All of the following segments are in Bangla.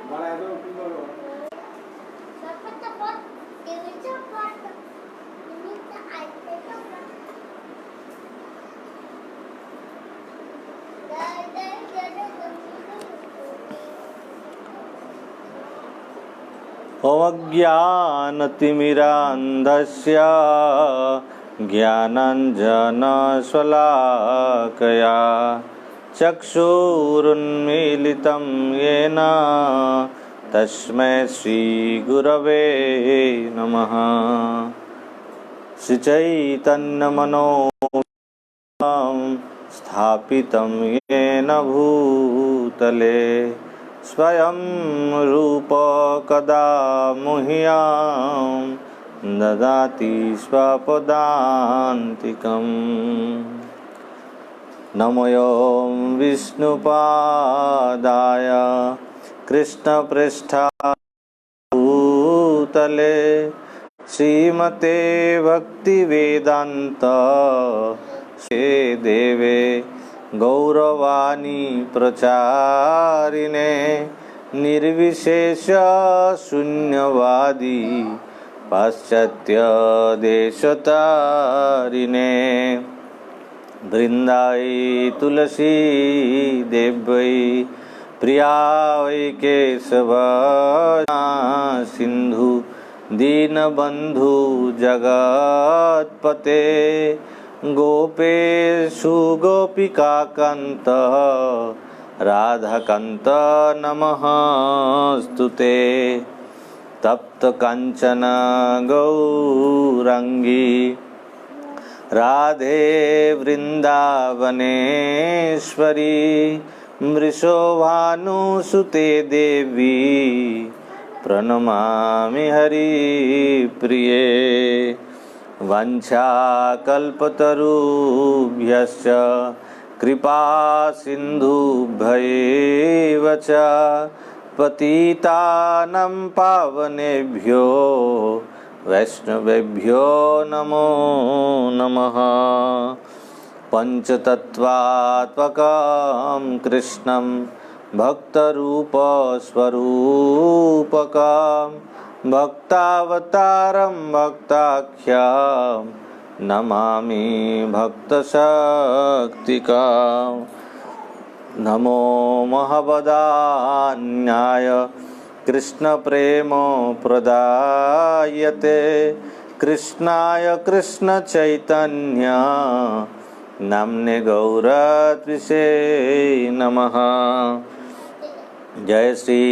अज्ञानतिमिरान्धस्य ज्ञानाञ्जनशलाकया चक्षुरुन्मीलितं येन तस्मै श्रीगुरवे नमः। श्रीचैतन्यमनोभीष्टं स्थापितं येन भूतले स्वयं रूप कदा मह्यं ददाति स्वपदान्तिकम्। नमो विष्णुपादाय कृष्णपृष्ठाय भूतले श्रीमते भक्तिवेदान्त देवे गौरवाणी प्रचारिणे निर्विशेष शून्यवादी पाश्चात्य देशतारिणे वृन्दाई तुलसी देव्यै प्रियायै केशव सिंधु दीनबंधु जगत्पते गोपेशु गोपिकाकान्त राधाकान्त नमस्तुते। तप्त कांचन गौरांगी राधे वृंदावनेश्वरी मृषभानुसुते देवी प्रणमामि हरिप्रिये। वाञ्छाकल्पतरुभ्यश्च कृपा सिन्धुभ्यैव च पतितानां पावनेभ्यो वैष्णवेभ्यो नमो नमः। पञ्चतत्त्वात्मकं कृष्णं भक्तरूपस्वरूपकं भक्तावतारं भक्ताख्यं नमामि भक्तशक्तिकं। नमो महवदान्याय कृष्णप्रेम प्रदायते कृष्णाय कृष्णचैतन्य नाम्ने गौरत्विषे नमः। जय श्री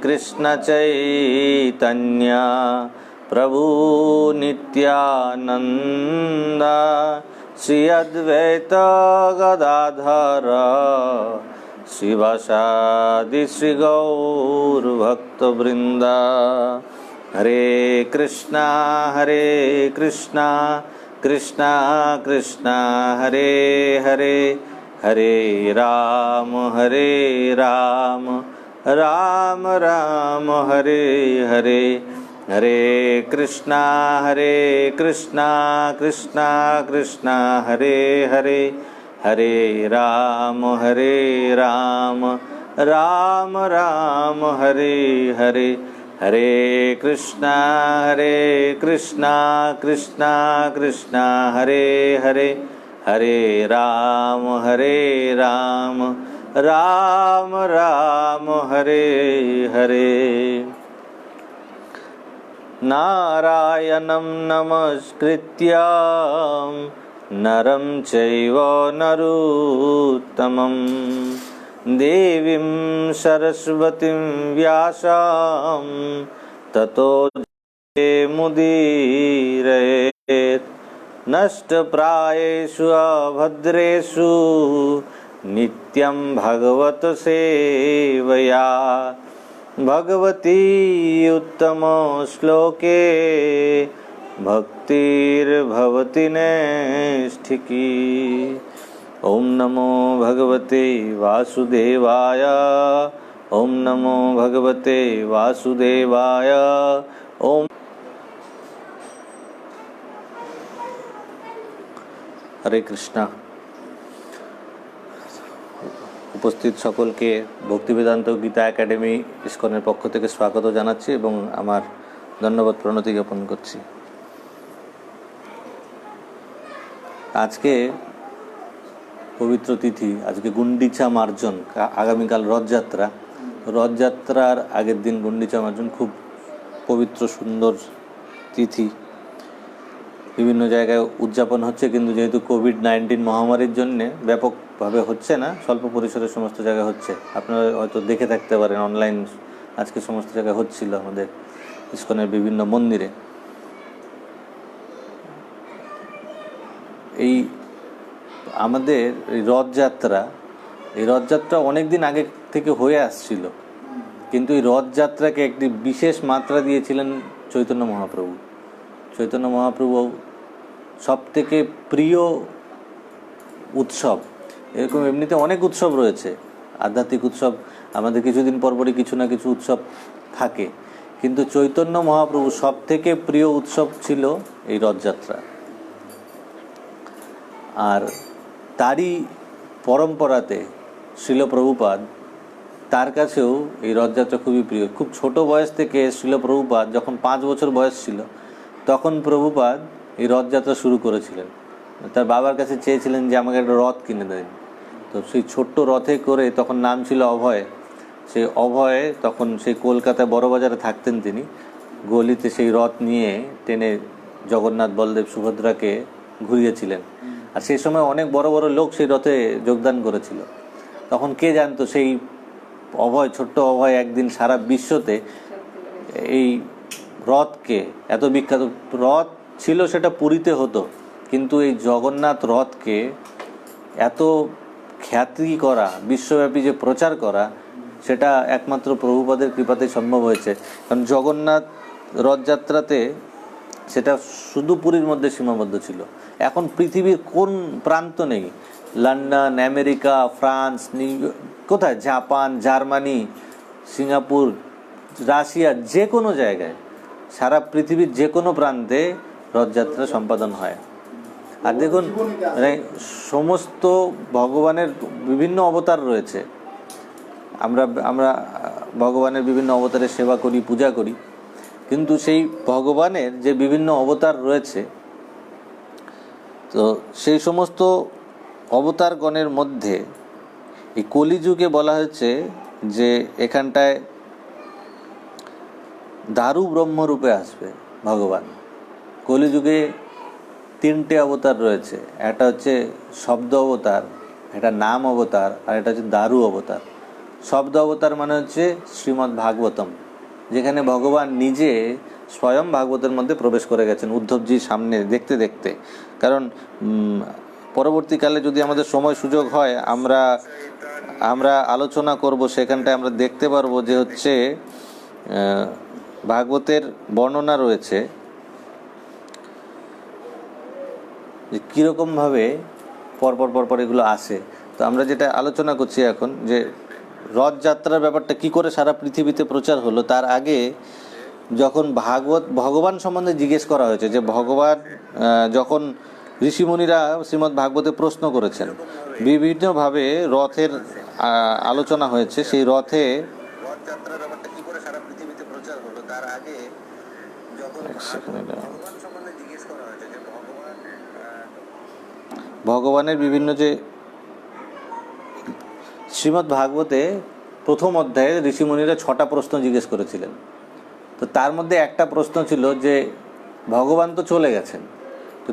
कृष्ण चैतन्य प्रभु नित्यानंद श्री अद्वैत गदाधर शिवासादि श्री गौर भक्त वृंदा। हरे कृष्णा कृष्णा कृष्णा हरे हरे हरे राम राम राम हरे हरे हरे कृष्णा कृष्णा कृष्णा हरे हरे हरे राम राम राम हरे हरे हरे कृष्णा कृष्णा कृष्णा हरे हरे हरे राम राम राम हरे हरे। नारायणं नमस्कृत्य नरं चैव नरोत्तमं देवीं सरस्वतीं व्यासं ततो मुदीरयेत्। नष्टप्रायेषु अभद्रेषु नित्यं भगवत सेवया भगवती उत्तम श्लोके भक्तिर्भवति नैष्ठिकी। ओम नमो भगवते वासुदेवाय ओम नमो भगवते वासुदेवाय। ओम हरे कृष्णा। উপস্থিত সকলকে ভক্তিবেদান্ত গীতা একাডেমি ইসকনের পক্ষ থেকে স্বাগত জানাচ্ছি এবং আমার ধন্যবাদ প্রণতি জ্ঞাপন করছি। আজকে পবিত্র তিথি, আজকে গুন্ডিচা মার্জন, আগামীকাল রথযাত্রা। রথযাত্রার আগের দিন গুন্ডিচা মার্জন, খুব পবিত্র সুন্দর তিথি, বিভিন্ন জায়গায় উদযাপন হচ্ছে, কিন্তু যেহেতু কোভিড-19 মহামারীর জন্যে ব্যাপকভাবে হচ্ছে না, স্বল্প পরিসরে সমস্ত জায়গায় হচ্ছে। আপনারা হয়তো দেখে থাকতে পারেন অনলাইন, আজকে সমস্ত জায়গায় হচ্ছিল আমাদের ইসকনের বিভিন্ন মন্দিরে। এই আমাদের এই রথযাত্রা অনেক দিন আগে থেকে হয়ে আসছিল, কিন্তু এই রথযাত্রাকে একটি বিশেষ মাত্রা দিয়েছিলেন চৈতন্য মহাপ্রভু। চৈতন্য মহাপ্রভু সব থেকে প্রিয় উৎসব, এরকম এমনিতে অনেক উৎসব রয়েছে, আধ্যাত্মিক উৎসব আমাদের কিছুদিন পরপরই কিছু না কিছু উৎসব থাকে, কিন্তু চৈতন্য মহাপ্রভু সব থেকে প্রিয় উৎসব ছিল এই রথযাত্রা। আর তারই পরম্পরাতে শ্রীল প্রভুপাদ, তার কাছেও এই রথযাত্রা খুবই প্রিয়। খুব ছোট বয়স থেকে শ্রীল প্রভুপাদ যখন 5 বছর বয়স ছিল, তখন প্রভুপাদ এই রথযাত্রা শুরু করেছিলেন। তার বাবার কাছে চেয়েছিলেন যে আমাকে একটা রথ কিনে দেন। তো সেই ছোট্ট রথে করে, তখন নাম ছিল অভয়, সেই অভয়ে তখন সেই কলকাতায় বড়বাজারে থাকতেন তিনি, গলিতে সেই রথ নিয়ে টেনে জগন্নাথ বলদেব সুভদ্রাকে ঘুরিয়েছিলেন। আর সেই সময় অনেক বড় বড় লোক সেই রথে যোগদান করেছিল। তখন কে জানতো সেই অভয়, ছোট্ট অভয় একদিন সারা বিশ্বতে এই রথকে, এত বিখ্যাত রথ ছিল সেটা পুরীতে হতো, কিন্তু এই জগন্নাথ রথকে এত খ্যাতি করা, বিশ্বব্যাপী যে প্রচার করা, সেটা একমাত্র প্রভুপাদের কৃপাতেই সম্ভব হয়েছে। কারণ জগন্নাথ রথযাত্রাতে সেটা শুধু পুরীর মধ্যে সীমাবদ্ধ ছিল। এখন পৃথিবীর কোন প্রান্ত নেই, লন্ডন, আমেরিকা, ফ্রান্স, কোথায়, জাপান, জার্মানি, সিঙ্গাপুর, রাশিয়া, যে কোনো জায়গায়, সারা পৃথিবীর যে কোনো প্রান্তে রথযাত্রা সম্পাদন হয়। আর দেখুন, সমস্ত ভগবানের বিভিন্ন অবতার রয়েছে, আমরা ভগবানের বিভিন্ন অবতারের সেবা করি, পূজা করি, কিন্তু সেই ভগবানের যে বিভিন্ন অবতার রয়েছে, তো সেই সমস্ত অবতারগণের মধ্যে এই কলিযুগে বলা হয়েছে যে এখানটায় দারু ব্রহ্মরূপে আসবে ভগবান। কলিযুগে 3টে অবতার রয়েছে, একটা হচ্ছে শব্দ অবতার, একটা নাম অবতার, আর এটা হচ্ছে দারু অবতার। শব্দ অবতার মানে হচ্ছে শ্রীমদ্ ভাগবতম, যেখানে ভগবান নিজে স্বয়ং ভাগবতের মধ্যে প্রবেশ করে গেছেন উদ্ধবজির সামনে দেখতে দেখতে। কারণ পরবর্তীকালে যদি আমাদের সময় সুযোগ হয়, আমরা আলোচনা করব, সেখানটায় আমরা দেখতে পারবো যে হচ্ছে ভাগবতের বর্ণনা রয়েছে যে কীরকমভাবে পরপর এগুলো আসে। তো আমরা যেটা আলোচনা করছি এখন, যে রথযাত্রার ব্যাপারটা কি করে সারা পৃথিবীতে প্রচার হলো, তার আগে যখন ভগবান সম্বন্ধে জিজ্ঞেস করা হয়েছে, যে ভগবান যখন ঋষিমুনিরা শ্রীমদ্ ভাগবতে প্রশ্ন করেছেন, বিভিন্নভাবে রথের আলোচনা হয়েছে, সেই রথে রথযাত্রার ব্যাপারটা কি করে সারা পৃথিবীতে প্রচার হলো, তার আগে যখন ভগবান সম্বন্ধে জিজ্ঞেস করা হয়েছে, যে ভগবানের বিভিন্ন যে শ্রীমদ্ ভাগবতে প্রথম অধ্যায়ে ঋষিমুনিরা 6টা প্রশ্ন জিজ্ঞেস করেছিলেন। তো তার মধ্যে একটা প্রশ্ন ছিল যে ভগবান তো চলে গেছেন, তো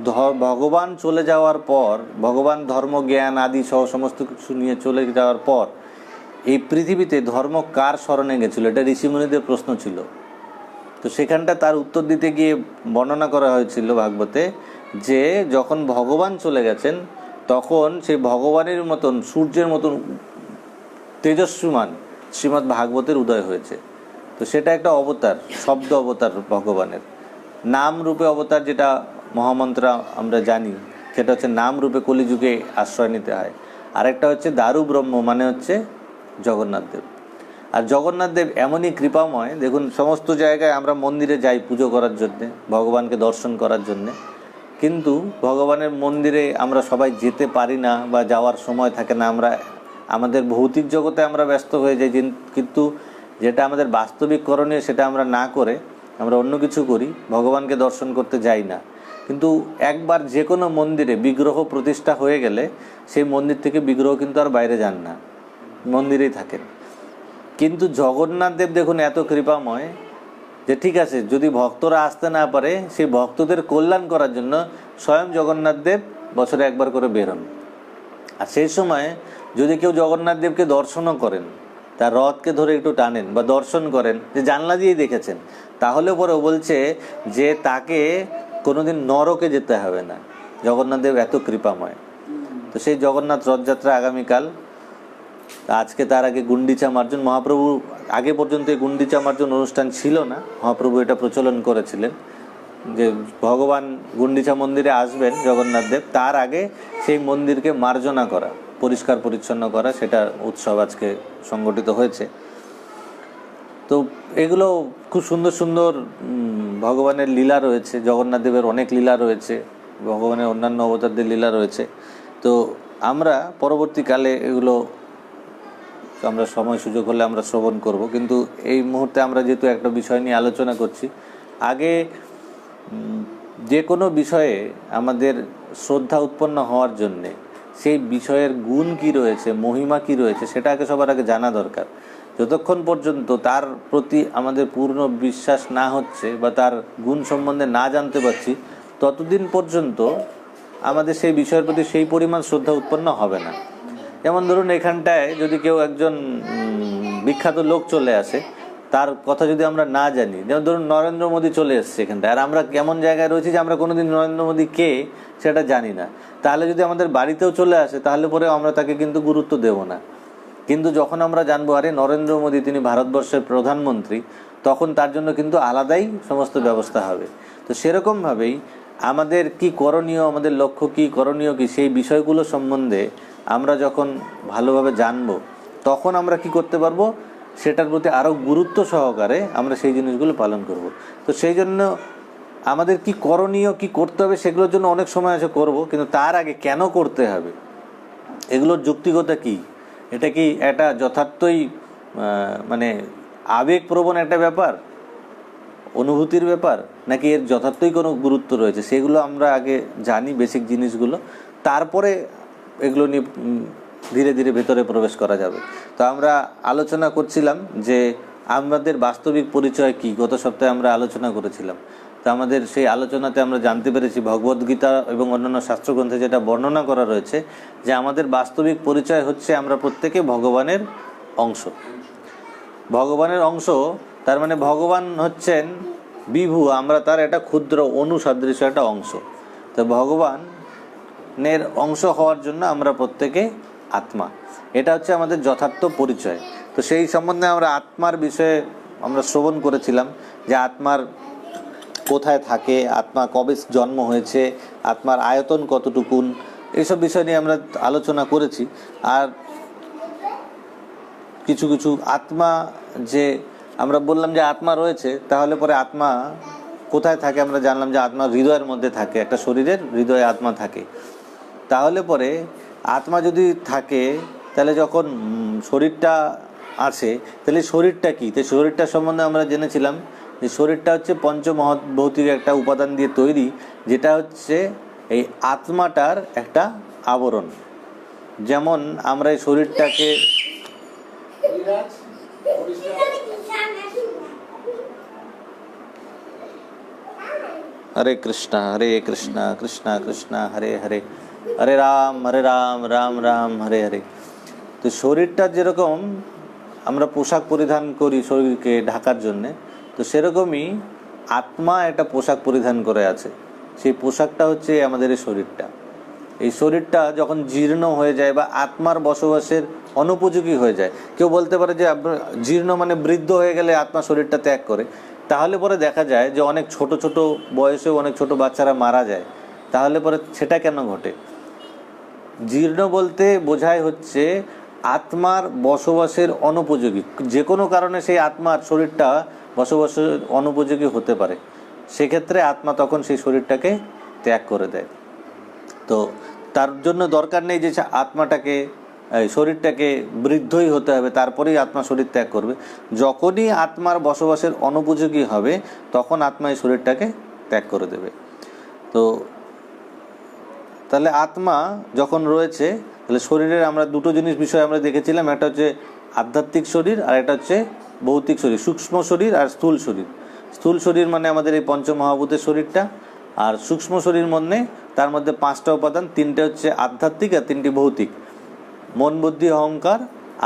ভগবান চলে যাওয়ার পর, ভগবান ধর্ম, জ্ঞান আদি সহ সমস্ত কিছু নিয়ে চলে যাওয়ার পর এই পৃথিবীতে ধর্ম কার শরণে গেছিল, এটা ঋষিমুনিদের প্রশ্ন ছিল। তো সেখানটা তার উত্তর দিতে গিয়ে বর্ণনা করা হয়েছিল ভাগবতে, যে যখন ভগবান চলে গেছেন, তখন সেই ভগবানের মতন, সূর্যের মতন তেজস্বীমান শ্রীমদ্ ভাগবতের উদয় হয়েছে। তো সেটা একটা অবতার, শব্দ অবতার ভগবানের। নাম রূপে অবতার, যেটা মহামন্ত্র আমরা জানি, সেটা হচ্ছে নাম রূপে কলিযুগে আশ্রয় নিতে হয়। আরেকটা হচ্ছে দারু ব্রহ্ম, মানে হচ্ছে জগন্নাথ দেব। আর জগন্নাথ দেব এমনই কৃপাময়, দেখুন সমস্ত জায়গায় আমরা মন্দিরে যাই পুজো করার জন্যে, ভগবানকে দর্শন করার জন্যে, কিন্তু ভগবানের মন্দিরে আমরা সবাই যেতে পারি না বা যাওয়ার সময় থাকে না। আমরা আমাদের ভৌতিক জগতে আমরা ব্যস্ত হয়ে যাই, কিন্তু যেটা আমাদের বাস্তবিক করণীয় সেটা আমরা না করে আমরা অন্য কিছু করি, ভগবানকে দর্শন করতে যাই না। কিন্তু একবার যে কোনো মন্দিরে বিগ্রহ প্রতিষ্ঠা হয়ে গেলে সেই মন্দির থেকে বিগ্রহ কিন্তু আর বাইরে যান না, মন্দিরেই থাকেন। কিন্তু জগন্নাথ দেব দেখুন এত কৃপাময় যে ঠিক আছে, যদি ভক্তরা আসতে না পারে সেই ভক্তদের কল্যাণ করার জন্য স্বয়ং জগন্নাথ দেব বছরে একবার করে বেরোন। আর সেই সময় যদি কেউ জগন্নাথ দেবকে দর্শনও করেন, তার রথকে ধরে একটু টানেন বা দর্শন করেন, যে জানলা দিয়েই দেখেছেন, তাহলে পরে বলছে যে তাকে কোনোদিন নরকে যেতে হবে না। জগন্নাথ দেব এত কৃপাময়। তো সেই জগন্নাথ রথযাত্রা আগামীকাল। আজকে তার আগে গুন্ডিচা মার্জন, মহাপ্রভু আগে পর্যন্ত এই গুন্ডিচা মার্জন অনুষ্ঠান ছিল না, মহাপ্রভু এটা প্রচলন করেছিলেন যে ভগবান গুন্ডিচা মন্দিরে আসবেন জগন্নাথ দেব, তার আগে সেই মন্দিরকে মার্জনা করা, পরিষ্কার পরিচ্ছন্ন করা, সেটা উৎসব আজকে সংগঠিত হয়েছে। তো এগুলো খুব সুন্দর সুন্দর ভগবানের লীলা রয়েছে, জগন্নাথ দেবের অনেক লীলা রয়েছে, ভগবানের অন্যান্য অবতারদের লীলা রয়েছে। তো আমরা পরবর্তীকালে এগুলো আমরা সময় সুযোগ হলে আমরা শ্রবণ করব, কিন্তু এই মুহূর্তে আমরা যেহেতু একটা বিষয় নিয়ে আলোচনা করছি, আগে যে কোনো বিষয়ে আমাদের শ্রদ্ধা উৎপন্ন হওয়ার জন্যে সেই বিষয়ের গুণ কি রয়েছে, মহিমা কি রয়েছে, সেটা আগে সবার আগে জানা দরকার। যতক্ষণ পর্যন্ত তার প্রতি আমাদের পূর্ণ বিশ্বাস না হচ্ছে বা তার গুণ সম্বন্ধে না জানতে পারছি, ততদিন পর্যন্ত আমাদের সেই বিষয়ের প্রতি সেই পরিমাণ শ্রদ্ধা উৎপন্ন হবে না। যেমন ধরুন এখানটায় যদি কেউ একজন বিখ্যাত লোক চলে আসে, তার কথা যদি আমরা না জানি, যেমন ধরুন নরেন্দ্র মোদী চলে এসছে এখানটায়, আর আমরা কেমন জায়গায় রয়েছি যে আমরা কোনোদিন নরেন্দ্র মোদী কে সেটা জানি না, তাহলে যদি আমাদের বাড়িতেও চলে আসে তাহলে পরে আমরা তাকে কিন্তু গুরুত্ব দেব না। কিন্তু যখন আমরা জানবো আরে নরেন্দ্র মোদী তিনি ভারতবর্ষের প্রধানমন্ত্রী, তখন তার জন্য কিন্তু আলাদাই সমস্ত ব্যবস্থা হবে। তো সেরকমভাবেই আমাদের কি করণীয়, আমাদের লক্ষ্য কি, করণীয় কি, সেই বিষয়গুলো সম্বন্ধে আমরা যখন ভালোভাবে জানবো, তখন আমরা কি করতে পারবো, সেটার প্রতি আরও গুরুত্ব সহকারে আমরা সেই জিনিসগুলো পালন করব। তো সেই জন্য আমাদের কি করণীয়, কি করতে হবে, সেগুলোর জন্য অনেক সময় আছে করব, কিন্তু তার আগে কেন করতে হবে, এগুলোর যুক্তিকতা কি, এটা কি একটা যথার্থই মানে আবেগপ্রবণ একটা ব্যাপার, অনুভূতির ব্যাপার, নাকি এর যথার্থই কোনো গুরুত্ব রয়েছে, সেগুলো আমরা আগে জানি, বেসিক জিনিসগুলো, তারপরে এগুলো নিয়ে ধীরে ধীরে ভেতরে প্রবেশ করা যাবে। তো আমরা আলোচনা করছিলাম যে আমাদের বাস্তবিক পরিচয় কি, গত সপ্তাহে আমরা আলোচনা করেছিলাম। তো আমাদের সেই আলোচনাতে আমরা জানতে পেরেছি ভগবদ্গীতা এবং অন্যান্য শাস্ত্রগ্রন্থে যেটা বর্ণনা করা রয়েছে, যে আমাদের বাস্তবিক পরিচয় হচ্ছে আমরা প্রত্যেকে ভগবানের অংশ। ভগবানের অংশ, তার মানে ভগবান হচ্ছেন বিভু, আমরা তার একটা ক্ষুদ্র অনুসাদৃশ্য একটা অংশ। তো ভগবানের অংশ হওয়ার জন্য আমরা প্রত্যেকে আত্মা, এটা হচ্ছে আমাদের যথার্থ পরিচয়। তো সেই সম্বন্ধে আমরা আত্মার বিষয়ে আমরা শ্রবণ করেছিলাম, যে আত্মার কোথায় থাকে, আত্মা কবে জন্ম হয়েছে, আত্মার আয়তন কতটুকুন, এইসব বিষয় নিয়ে আমরা আলোচনা করেছি। আর কিছু কিছু আত্মা, যে আমরা বললাম যে আত্মা রয়েছে, তাহলে পরে আত্মা কোথায় থাকে আমরা জানলাম, যে আত্মা হৃদয়ের মধ্যে থাকে, একটা শরীরের হৃদয়ে আত্মা থাকে। তাহলে পরে আত্মা যদি থাকে, তাহলে যখন শরীরটা আছে, তাহলে শরীরটা কি, তো শরীরটা সম্বন্ধে আমরা জেনেছিলাম যে শরীরটা হচ্ছে পঞ্চমহৎ ভৌতিক একটা উপাদান দিয়ে তৈরি, যেটা হচ্ছে এই আত্মাটার একটা আবরণ। যেমন আমরা এই শরীরটাকে হরে কৃষ্ণা কৃষ্ণা কৃষ্ণা হরে হরে, হরে রাম রাম রাম হরে হরে। তো শরীরটা যেরকম আমরা পোশাক পরিধান করি শরীরকে ঢাকার জন্যে, তো সেরকমই আত্মা একটা পোশাক পরিধান করে আছে। সেই পোশাকটা হচ্ছে আমাদের এই শরীরটা। এই শরীরটা যখন জীর্ণ হয়ে যায় বা আত্মার বসবাসের অনুপযোগী হয়ে যায়, কেউ বলতে পারে যে জীর্ণ মানে বৃদ্ধ হয়ে গেলে আত্মা শরীরটা ত্যাগ করে, তাহলে পরে দেখা যায় যে অনেক ছোট ছোট বয়সেও অনেক ছোট বাচ্চারা মারা যায়। তাহলে পরে সেটা কেন ঘটে? জীর্ণ বলতে বোঝায় হচ্ছে আত্মার বসবাসের অনুপযোগী, যে কোনো কারণে সেই আত্মার শরীরটা বসবাসের অনুপযোগী হতে পারে, সেক্ষেত্রে আত্মা তখন সেই শরীরটাকে ত্যাগ করে দেয়। তো তার জন্য দরকার নেই যে আত্মাটাকে শরীরটাকে বৃদ্ধই হতে হবে, তারপরেই আত্মা শরীর ত্যাগ করবে। যখনই আত্মার বসবাসের অনুপযোগী হবে তখন আত্মা এই শরীরটাকে ত্যাগ করে দেবে। তো তাহলে আত্মা যখন রয়েছে, তাহলে শরীরের আমরা দুটো জিনিস বিষয় আমরা দেখেছিলাম, একটা হচ্ছে আধ্যাত্মিক শরীর আর একটা হচ্ছে ভৌতিক শরীর, সূক্ষ্ম শরীর আর স্থূল শরীর। স্থূল শরীর মানে আমাদের এই পঞ্চমহাভূতের শরীরটা, আর সূক্ষ্ম শরীর মানে তার মধ্যে 5টা উপাদান, 3টে হচ্ছে আধ্যাত্মিক আর 3টি ভৌতিক, মন বুদ্ধি অহংকার,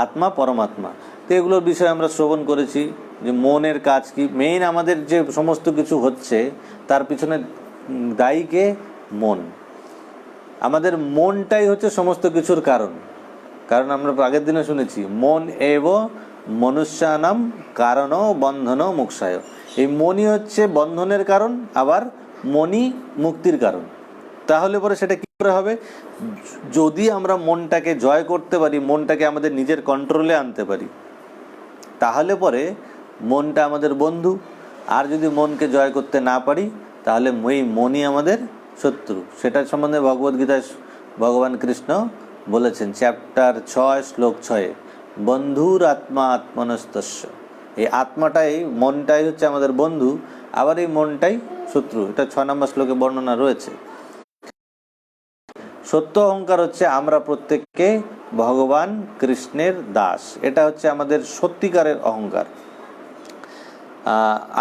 আত্মা পরমাত্মা। তো এগুলোর বিষয়ে আমরা শ্রবণ করেছি যে মনের কাজ কি। মেইন আমাদের যে সমস্ত কিছু হচ্ছে তার পিছনে দায়ী কে? মন। আমাদের মনটাই হচ্ছে সমস্ত কিছুর কারণ। কারণ আমরা আগের দিনে শুনেছি মন এব মনুষ্যানাম কারণ বন্ধন মুক্ষায়। এই মনই হচ্ছে বন্ধনের কারণ, আবার মনই মুক্তির কারণ। তাহলে পরে সেটা কি করে হবে? যদি আমরা মনটাকে জয় করতে পারি, মনটাকে আমাদের নিজের কন্ট্রোলে আনতে পারি, তাহলে পরে মনটা আমাদের বন্ধু। আর যদি মনকে জয় করতে না পারি তাহলে ওই মনই আমাদের শত্রু। সেটার সম্বন্ধে ভগবদ্গীতায় ভগবান কৃষ্ণ বলেছেন, চ্যাপ্টার 6 শ্লোক 6, বন্ধুর আত্মা আত্মনস্তস্য। এই আত্মাটাই, মনটাই হচ্ছে আমাদের বন্ধু, আবার এই মনটাই শত্রু। এটা 6 নম্বর শ্লোকে বর্ণনা রয়েছে। সত্য অহংকার হচ্ছে আমরা প্রত্যেককে ভগবান কৃষ্ণের দাস, এটা হচ্ছে আমাদের সত্যিকারের অহংকার।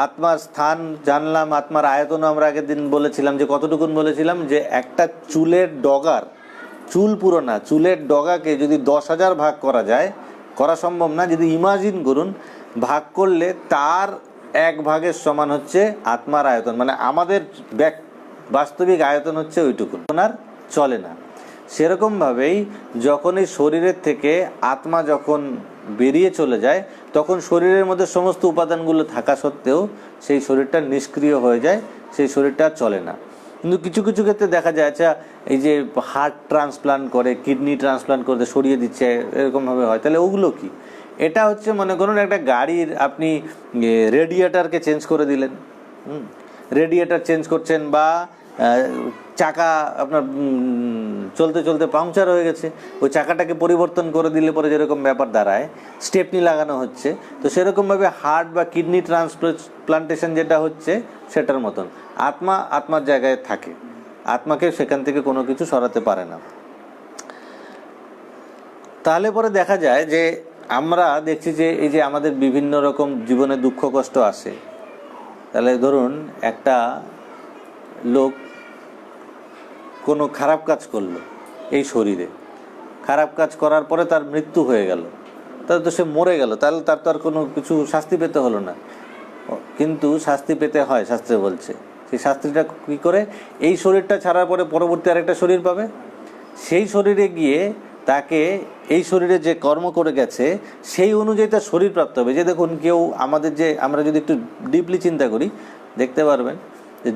আত্মার স্থান জানলাম, আত্মার আয়তন আমরা আগের দিন বলেছিলাম যে কতটুকুন বলেছিলাম, যে একটা চুলের ডগার, চুল পুরো না, চুলের ডগাকে যদি 10,000 ভাগ করা যায়, করা সম্ভব না, যদি ইমাজিন করুন, ভাগ করলে তার 1 ভাগের সমান হচ্ছে আত্মার আয়তন। মানে আমাদের বাস্তবিক আয়তন হচ্ছে ওইটুকুন, আর চলে না। সেরকমভাবেই যখন এই শরীরের থেকে আত্মা যখন বেরিয়ে চলে যায়, তখন শরীরের মধ্যে সমস্ত উপাদানগুলো থাকা সত্ত্বেও সেই শরীরটা নিষ্ক্রিয় হয়ে যায়, সেই শরীরটা চলে না। কিন্তু কিছু কিছু ক্ষেত্রে দেখা যায়, আচ্ছা এই যে হার্ট ট্রান্সপ্লান্ট করে, কিডনি ট্রান্সপ্লান্ট করতে সরিয়ে দিচ্ছে, এরকমভাবে হয়, তাহলে ওগুলো কি? এটা হচ্ছে মনে করুন একটা গাড়ির আপনি রেডিয়েটারকে চেঞ্জ করে দিলেন, রেডিয়েটার চেঞ্জ করছেন, বা চাকা আপনার চলতে চলতে পাংচার হয়ে গেছে, ওই চাকাটাকে পরিবর্তন করে দিলে পরে যেরকম ব্যাপার দাঁড়ায়, স্টেপনি লাগানো হচ্ছে, তো সেরকমভাবে হার্ট বা কিডনি ট্রান্সপ্লান্টেশন যেটা হচ্ছে সেটার মতন আত্মা আত্মার জায়গায় থাকে, আত্মাকে সেখান থেকে কোনো কিছু সরাতে পারে না। তাহলে পরে দেখা যায় যে আমরা দেখছি যে এই যে আমাদের বিভিন্ন রকম জীবনে দুঃখ কষ্ট আসে। তাহলে ধরুন একটা লোক কোনো খারাপ কাজ করলো, এই শরীরে খারাপ কাজ করার পরে তার মৃত্যু হয়ে গেল, তাহলে তো সে মরে গেল, তাহলে তার তো আর কোনো কিছু শাস্তি পেতে হলো না। কিন্তু শাস্তি পেতে হয়, শাস্ত্রে বলছে। সেই শাস্তিটা কী করে? এই শরীরটা ছাড়ার পরে পরবর্তী আরেকটা শরীর পাবে, সেই শরীরে গিয়ে তাকে এই শরীরে যে কর্ম করে গেছে সেই অনুযায়ী তার শরীর প্রাপ্ত হবে। যে দেখুন, কেউ আমাদের যে, আমরা যদি একটু ডিপলি চিন্তা করি দেখতে পারবেন যে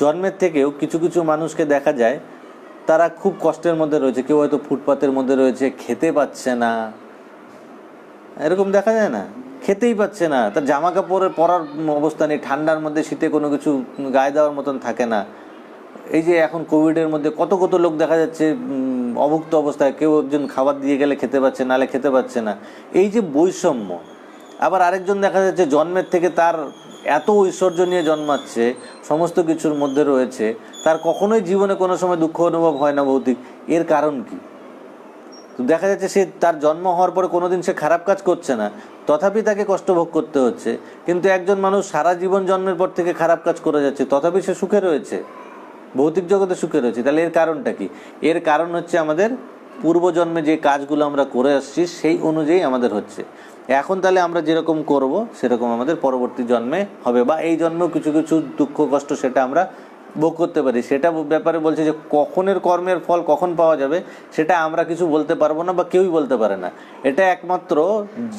জন্মের থেকেও কিছু কিছু মানুষকে দেখা যায় তারা খুব কষ্টের মধ্যে রয়েছে, কেউ হয়তো ফুটপাতের মধ্যে রয়েছে, খেতে পাচ্ছে না, এরকম দেখা যায় না, খেতেই পাচ্ছে না, তার জামা কাপড়ের পরার অবস্থা নেই, ঠান্ডার মধ্যে শীতে কোনো কিছু গায়ে দেওয়ার মতন থাকে না। এই যে এখন কোভিডের মধ্যে কত কত লোক দেখা যাচ্ছে অভুক্ত অবস্থায়, কেউ একজন খাবার দিয়ে গেলে খেতে পাচ্ছে, নালে খেতে পাচ্ছে না, এই যে বৈষম্য। আবার আরেকজন দেখা যাচ্ছে জন্মের থেকে তার এত ঐশ্বর্য নিয়ে জন্মাচ্ছে, সমস্ত কিছুর মধ্যে রয়েছে, তার কখনোই জীবনে কোনো সময় দুঃখ অনুভব হয় না ভৌতিক। এর কারণ কি? তো দেখা যাচ্ছে সে তার জন্ম হওয়ার পরে কোনোদিন সে খারাপ কাজ করছে না, তথাপি তাকে কষ্ট ভোগ করতে হচ্ছে। কিন্তু একজন মানুষ সারা জীবন জন্মের পর থেকে খারাপ কাজ করে যাচ্ছে, তথাপি সে সুখে রয়েছে, ভৌতিক জগতে সুখে রয়েছে। তাহলে এর কারণটা কি? এর কারণ হচ্ছে আমাদের পূর্বজন্মে যে কাজগুলো আমরা করে আসছি সেই অনুযায়ী আমাদের হচ্ছে। এখন তাহলে আমরা যেরকম করব সেরকম আমাদের পরবর্তী জন্মে হবে, বা এই জন্মেও কিছু কিছু দুঃখ কষ্ট সেটা আমরা ভোগ করতে পারি। সেটা ব্যাপারে বলছে যে কখনের কর্মের ফল কখন পাওয়া যাবে সেটা আমরা কিছু বলতে পারবো না, বা কেউই বলতে পারে না। এটা একমাত্র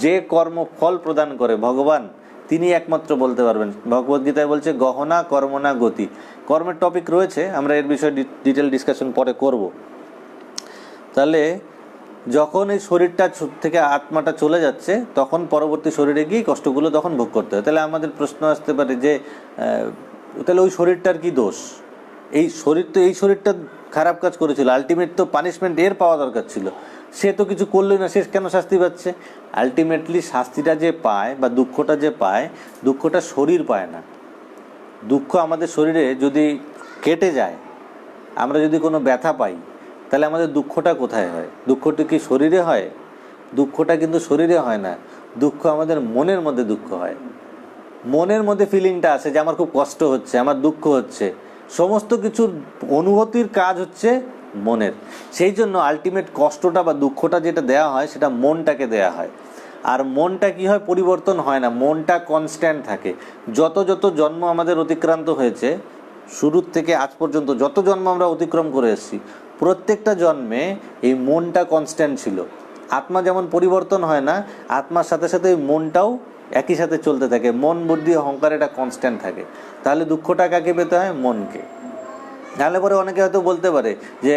যে কর্ম ফল প্রদান করে ভগবান, তিনি একমাত্র বলতে পারবেন। ভগবদ্গীতায় বলছে গহনা কর্মনা গতি। কর্মের টপিক রয়েছে, আমরা এর বিষয়ে ডিটেল ডিসকাশন পরে করব। তাহলে যখন এই শরীরটা থেকে আত্মাটা চলে যাচ্ছে তখন পরবর্তী শরীরে গিয়ে কষ্টগুলো তখন ভোগ করতে হয়। তাহলে আমাদের প্রশ্ন আসতে পারে যে তাহলে ওই শরীরটার কি দোষ? এই শরীর তো, এই শরীরটা খারাপ কাজ করেছিল, আলটিমেট তো পানিশমেন্ট এর পাওয়া দরকার ছিল, সে তো কিছু করলোই না, সে কেন শাস্তি পাচ্ছে? আলটিমেটলি শাস্তিটা যে পায় বা দুঃখটা যে পায়, দুঃখটা শরীর পায় না। দুঃখ আমাদের শরীরে যদি কেটে যায়, আমরা যদি কোনো ব্যথা পাই, তাহলে আমাদের দুঃখটা কোথায় হয়? দুঃখটা কি শরীরে হয়? দুঃখটা কিন্তু শরীরে হয় না, দুঃখ আমাদের মনের মধ্যে দুঃখ হয়। মনের মধ্যে ফিলিংটা আছে যে আমার খুব কষ্ট হচ্ছে, আমার দুঃখ হচ্ছে। সমস্ত কিছুর অনুভূতির কাজ হচ্ছে মনের। সেই জন্য আলটিমেট কষ্টটা বা দুঃখটা যেটা দেওয়া হয় সেটা মনটাকে দেয়া হয়। আর মনটা কি হয়? পরিবর্তন হয় না, মনটা কনস্ট্যান্ট থাকে। যত যত জন্ম আমাদের অতিক্রান্ত হয়েছে, শুরুর থেকে আজ পর্যন্ত যত জন্ম আমরা অতিক্রম করে এসেছি, প্রত্যেকটা জন্মে এই মনটা কনস্ট্যান্ট ছিল। আত্মা যেমন পরিবর্তন হয় না, আত্মার সাথে সাথে এই মনটাও একই সাথে চলতে থাকে। মন, বুদ্ধি, অহংকার এটা কনস্ট্যান্ট থাকে। তাহলে দুঃখটা কাকে পেতে হয়? মনকে। তাহলে পরে অনেকে হয়তো বলতে পারে যে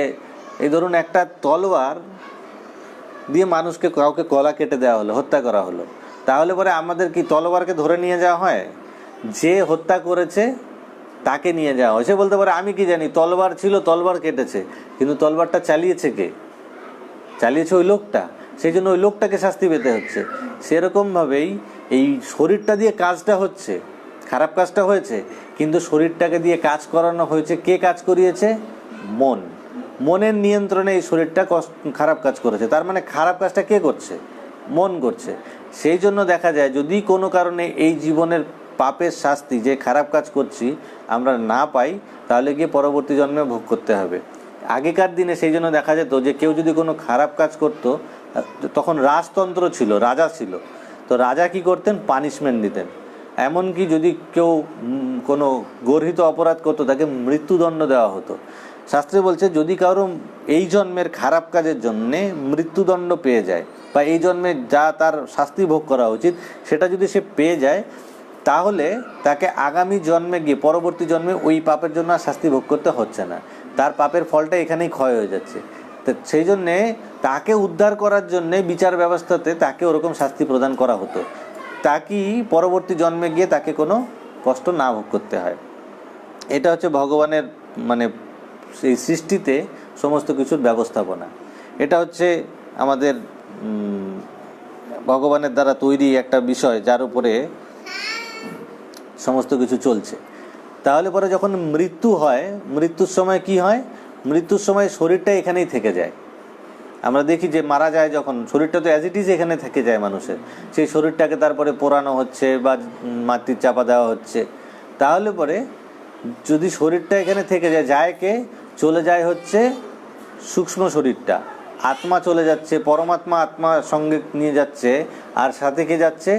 এই ধরুন একটা তলোয়ার দিয়ে মানুষকে, কাউকে গলা কেটে দেওয়া হলো, হত্যা করা হলো, তাহলে পরে আমাদের কি তলোয়ারকে ধরে নিয়ে যাওয়া হয়? যে হত্যা করেছে তাকে নিয়ে যাওয়া হয়। সে বলতে পারে আমি কি জানি, তলোয়ার ছিল, তলোয়ার কেটেছে, কিন্তু তলোয়ারটা চালিয়েছে কে? চালিয়েছে ওই লোকটা, সেই জন্য ওই লোকটাকে শাস্তি পেতে হচ্ছে। সেরকমভাবেই এই শরীরটা দিয়ে কাজটা হচ্ছে, খারাপ কাজটা হয়েছে, কিন্তু শরীরটাকে দিয়ে কাজ করানো হয়েছে। কে কাজ করিয়েছে? মন। মনের নিয়ন্ত্রণে এই শরীরটা খারাপ কাজ করেছে। তার মানে খারাপ কাজটা কে করছে? মন করছে। সেই জন্য দেখা যায় যদি কোনো কারণে এই জীবনের পাপের শাস্তি, যে খারাপ কাজ করছি, আমরা না পাই, তাহলে গিয়ে পরবর্তী জন্মে ভোগ করতে হবে। আগেকার দিনে সেই জন্য দেখা যেত যে কেউ যদি কোনো খারাপ কাজ করত, তখন রাজতন্ত্র ছিল, রাজা ছিল, তো রাজা কি করতেন? পানিশমেন্ট দিতেন। এমনকি যদি কেউ কোনো গর্হিত অপরাধ করতো, তাকে মৃত্যুদণ্ড দেওয়া হতো। শাস্ত্রে বলছে যদি কারো এই জন্মের খারাপ কাজের জন্যে মৃত্যুদণ্ড পেয়ে যায়, বা এই জন্মে যা তার শাস্তি ভোগ করা উচিত সেটা যদি সে পেয়ে যায়, তাহলে তাকে আগামী জন্মে গিয়ে, পরবর্তী জন্মে ওই পাপের জন্য আর শাস্তি ভোগ করতে হচ্ছে না। তার পাপের ফলটা এখানেই ক্ষয় হয়ে যাচ্ছে। তো সেই জন্যে তাকে উদ্ধার করার জন্যে বিচার ব্যবস্থাতে তাকে ওরকম শাস্তি প্রদান করা হতো, তাকে পরবর্তী জন্মে গিয়ে তাকে কোনো কষ্ট না ভোগ করতে হয়। এটা হচ্ছে ভগবানের মানে সেই সৃষ্টিতে সমস্ত কিছুর ব্যবস্থাপনা। এটা হচ্ছে আমাদের ভগবানের দ্বারা তৈরি একটা বিষয়, যার উপরে সমস্ত কিছু চলছে। তাহলে পরে যখন মৃত্যু হয়, মৃত্যুর সময় কি হয়? মৃত্যুর সময় শরীরটা এখানেই থেকে যায়। আমরা দেখি যে মারা যায় যখন, শরীরটা তো অ্যাজ ইট ইজ এখানে থেকে যায় মানুষের। সেই শরীরটাকে তারপরে পোড়ানো হচ্ছে বা মাটির চাপা দেওয়া হচ্ছে। তাহলে পরে যদি শরীরটা এখানে থেকে যায়, যায় কে? চলে যায় হচ্ছে সূক্ষ্ম শরীরটা, আত্মা চলে যাচ্ছে, পরমাত্মা আত্মার সঙ্গে নিয়ে যাচ্ছে। আর সাথে কে যাচ্ছে?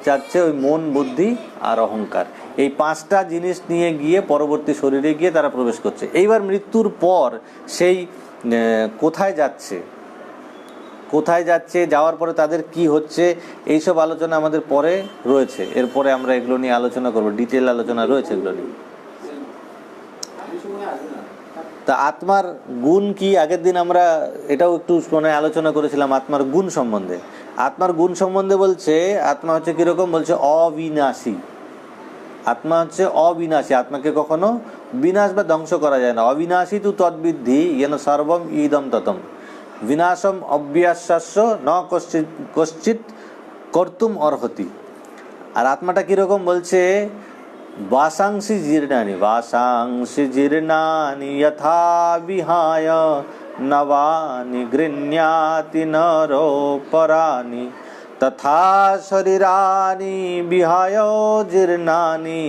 যাচ্ছে ওই মন, বুদ্ধি আর অহংকার। এই পাঁচটা জিনিস নিয়ে গিয়ে পরবর্তী শরীরে গিয়ে তারা প্রবেশ করছে। এইবার মৃত্যুর পর সেই কোথায় যাচ্ছে, কোথায় যাচ্ছে, যাওয়ার পরে তাদের কি হচ্ছে, এইসব আলোচনা আমাদের পরে রয়েছে। এরপরে আমরা এগুলো নিয়ে আলোচনা করব, ডিটেল আলোচনা রয়েছে এগুলো নিয়ে। তা আত্মার গুণ কি? আগের দিন আমরা এটাও একটু আলোচনা করেছিলাম আত্মার গুণ সম্বন্ধে। আত্মার গুণ সম্বন্ধে বলছে আত্মা হচ্ছে কিরকম? বলছে অবিনাশী। আত্মা হচ্ছে অবিনাশী, আত্মাকে কখনো বিনাশ বা ধ্বংস করা যায় না। অবিনাশী তু তদ্বিদ্ধি येन সর্বম ইদম ততম বিনাশম অব্যাস্য ন কশ্চিৎ কর্তুম অর্হতি। আর আত্মাটা কিরকম? বলছে বাসাংসি জীর্ণানি, বাসাংসি জীর্ণানি যথা বিহায় নবানি গৃহ্ণাতি নরোপরানি তথা শরীরানি বিহায় জীর্ণানি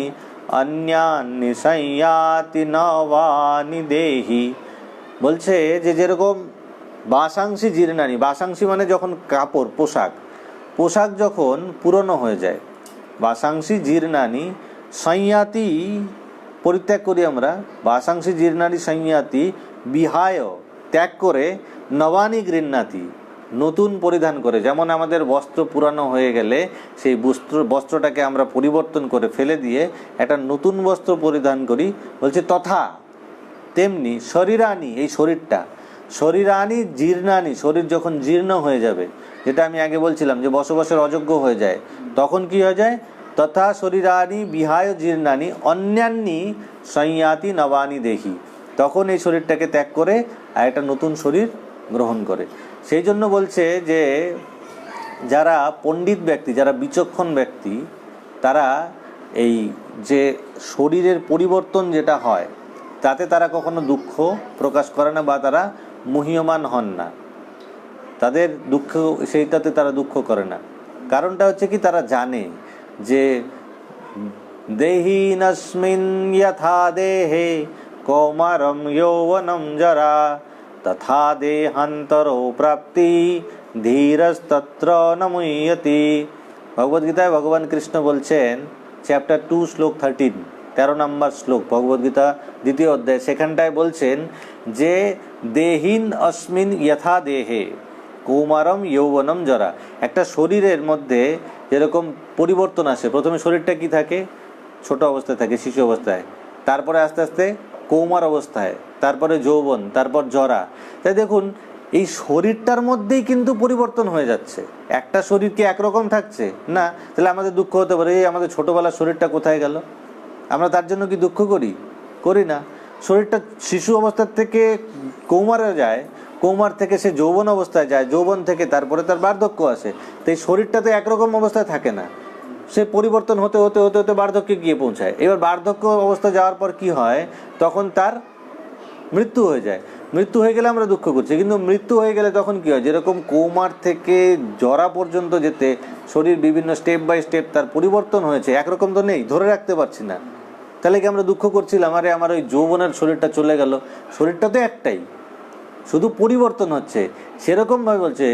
অন্যানি সংয়াতি নবানি দেহি। বলছে যে যেরকম বাসাংসি জীর্ণানি, বাসাংসি মানে যখন কাপড়, পোশাক, পোশাক যখন পুরনো হয়ে যায়, বাসাংসি জীর্ণানি সংয়াতি পরিত্যাগ করি আমরা, বাসাংসি জীর্ণানি সংয়াতি বিহায় ত্যাগ করে, নবানি গৃহ্ণাতি নতুন পরিধান করে। যেমন আমাদের বস্ত্র পুরানো হয়ে গেলে সেই বস্ত্রটাকে আমরা পরিবর্তন করে ফেলে দিয়ে একটা নতুন বস্ত্র পরিধান করি, বলছে তথা তেমনি শরীরানি, এই শরীরটা, শরীরানি জীর্ণানি, শরীর যখন জীর্ণ হয়ে যাবে, যেটা আমি আগে বলছিলাম যে বসবাসের অযোগ্য হয়ে যায়, তখন কি হয়ে যায়? তথা শরীরানি বিহায় জীর্ণানি অন্যান্যি সংয়াতি নবানি দেহি, তখন এই শরীরটাকে ত্যাগ করে আর একটা নতুন শরীর গ্রহণ করে। সেই জন্য বলছে যে যারা পণ্ডিত ব্যক্তি, যারা বিচক্ষণ ব্যক্তি, তারা এই যে শরীরের পরিবর্তন যেটা হয় তাতে তারা কখনো দুঃখ প্রকাশ করে না বা তারা মুহ্যমান হন না, তাদের দুঃখ সেইটাতে তারা দুঃখ করে না। কারণটা হচ্ছে কি, তারা জানে যে দেহিনস্মিন যথা দেহে কৌমারম যৌবনম জরা তথা দেহান্তরো প্রাপ্তি ধীরস্তত্র ন মুহ্যতি। ভগবদ্গীতায় ভগবান কৃষ্ণ বলছেন, চ্যাপ্টার 2 শ্লোক 13, 13 নম্বর শ্লোক ভগবদ্গীতা 2য় অধ্যায়, সেখানটায় বলছেন যে দেহিন অস্মিন যথা দেহে কৌমারম যৌবনম জরা। একটা শরীরের মধ্যে যেরকম পরিবর্তন আসে, প্রথমে শরীরটা কি থাকে, ছোট অবস্থায় থাকে, শিশু অবস্থায়, তারপরে আস্তে আস্তে কৌমার অবস্থায়, তারপরে যৌবন, তারপর জরা। তাই দেখুন এই শরীরটার মধ্যেই কিন্তু পরিবর্তন হয়ে যাচ্ছে। একটা শরীর কি একরকম থাকছে না? তাহলে আমাদের দুঃখ হতে পারে, এই আমাদের ছোটোবেলার শরীরটা কোথায় গেল? আমরা তার জন্য কি দুঃখ করি না? শরীরটা শিশু অবস্থার থেকে কৌমারে যায়, কৌমার থেকে সে যৌবন অবস্থায় যায়, যৌবন থেকে তারপরে তার বার্ধক্য আসে। তো এই শরীরটা তো একরকম অবস্থায় থাকে না, সে পরিবর্তন হতে হতে হতে হতে বার্ধক্যে গিয়ে পৌঁছায়। এবার বার্ধক্য অবস্থা যাওয়ার পর কি হয়, তখন তার মৃত্যু হয়ে যায়। মৃত্যু হয়ে গেলে আমরা দুঃখ করছি, কিন্তু মৃত্যু হয়ে গেলে তখন কি হয়, যেরকম কৌমার থেকে জরা পর্যন্ত যেতে শরীর বিভিন্ন স্টেপ বাই স্টেপ তার পরিবর্তন হয়েছে, একরকম তো নেই, ধরে রাখতে পারছি না। তাহলে কি আমরা দুঃখ করছিলাম, আরে আমার ওই যৌবনের শরীরটা চলে গেল? শরীরটা তো একটাই, শুধু পরিবর্তন হচ্ছে। সেরকম ভাবে বলছে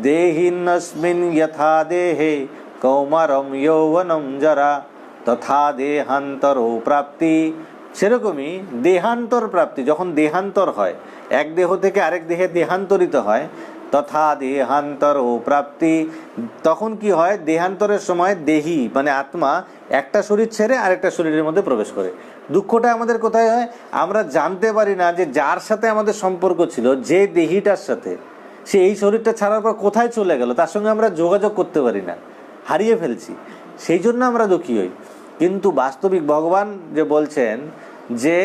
দেহিনস্মিন যথা দেহে কৌমারম যৌবনম জরা তথা দেহান্তরো প্রাপ্তি। সেরকমই দেহান্তর প্রাপ্তি, যখন দেহান্তর হয়, এক দেহ থেকে আরেক দেহে দেহান্তরিত হয়, তথা দেহান্তরো প্রাপ্তি, তখন কি হয়, দেহান্তরের সময় দেহি মানে আত্মা একটা শরীর ছেড়ে আরেকটা শরীরের মধ্যে প্রবেশ করে। দুঃখটা আমাদের কোথায় হয়, আমরা জানতে পারি না যে যার সাথে আমাদের সম্পর্ক ছিল, যে দেহিটার সাথে, সে এই শরীরটা ছাড়ার পর কোথায় চলে গেল, তার সঙ্গে আমরা যোগাযোগ করতে পারি না, হারিয়ে ফেলছি, সেই জন্য আমরা দুঃখী হই। কিন্তু বাস্তবিক ভগবান যে বলছেন যে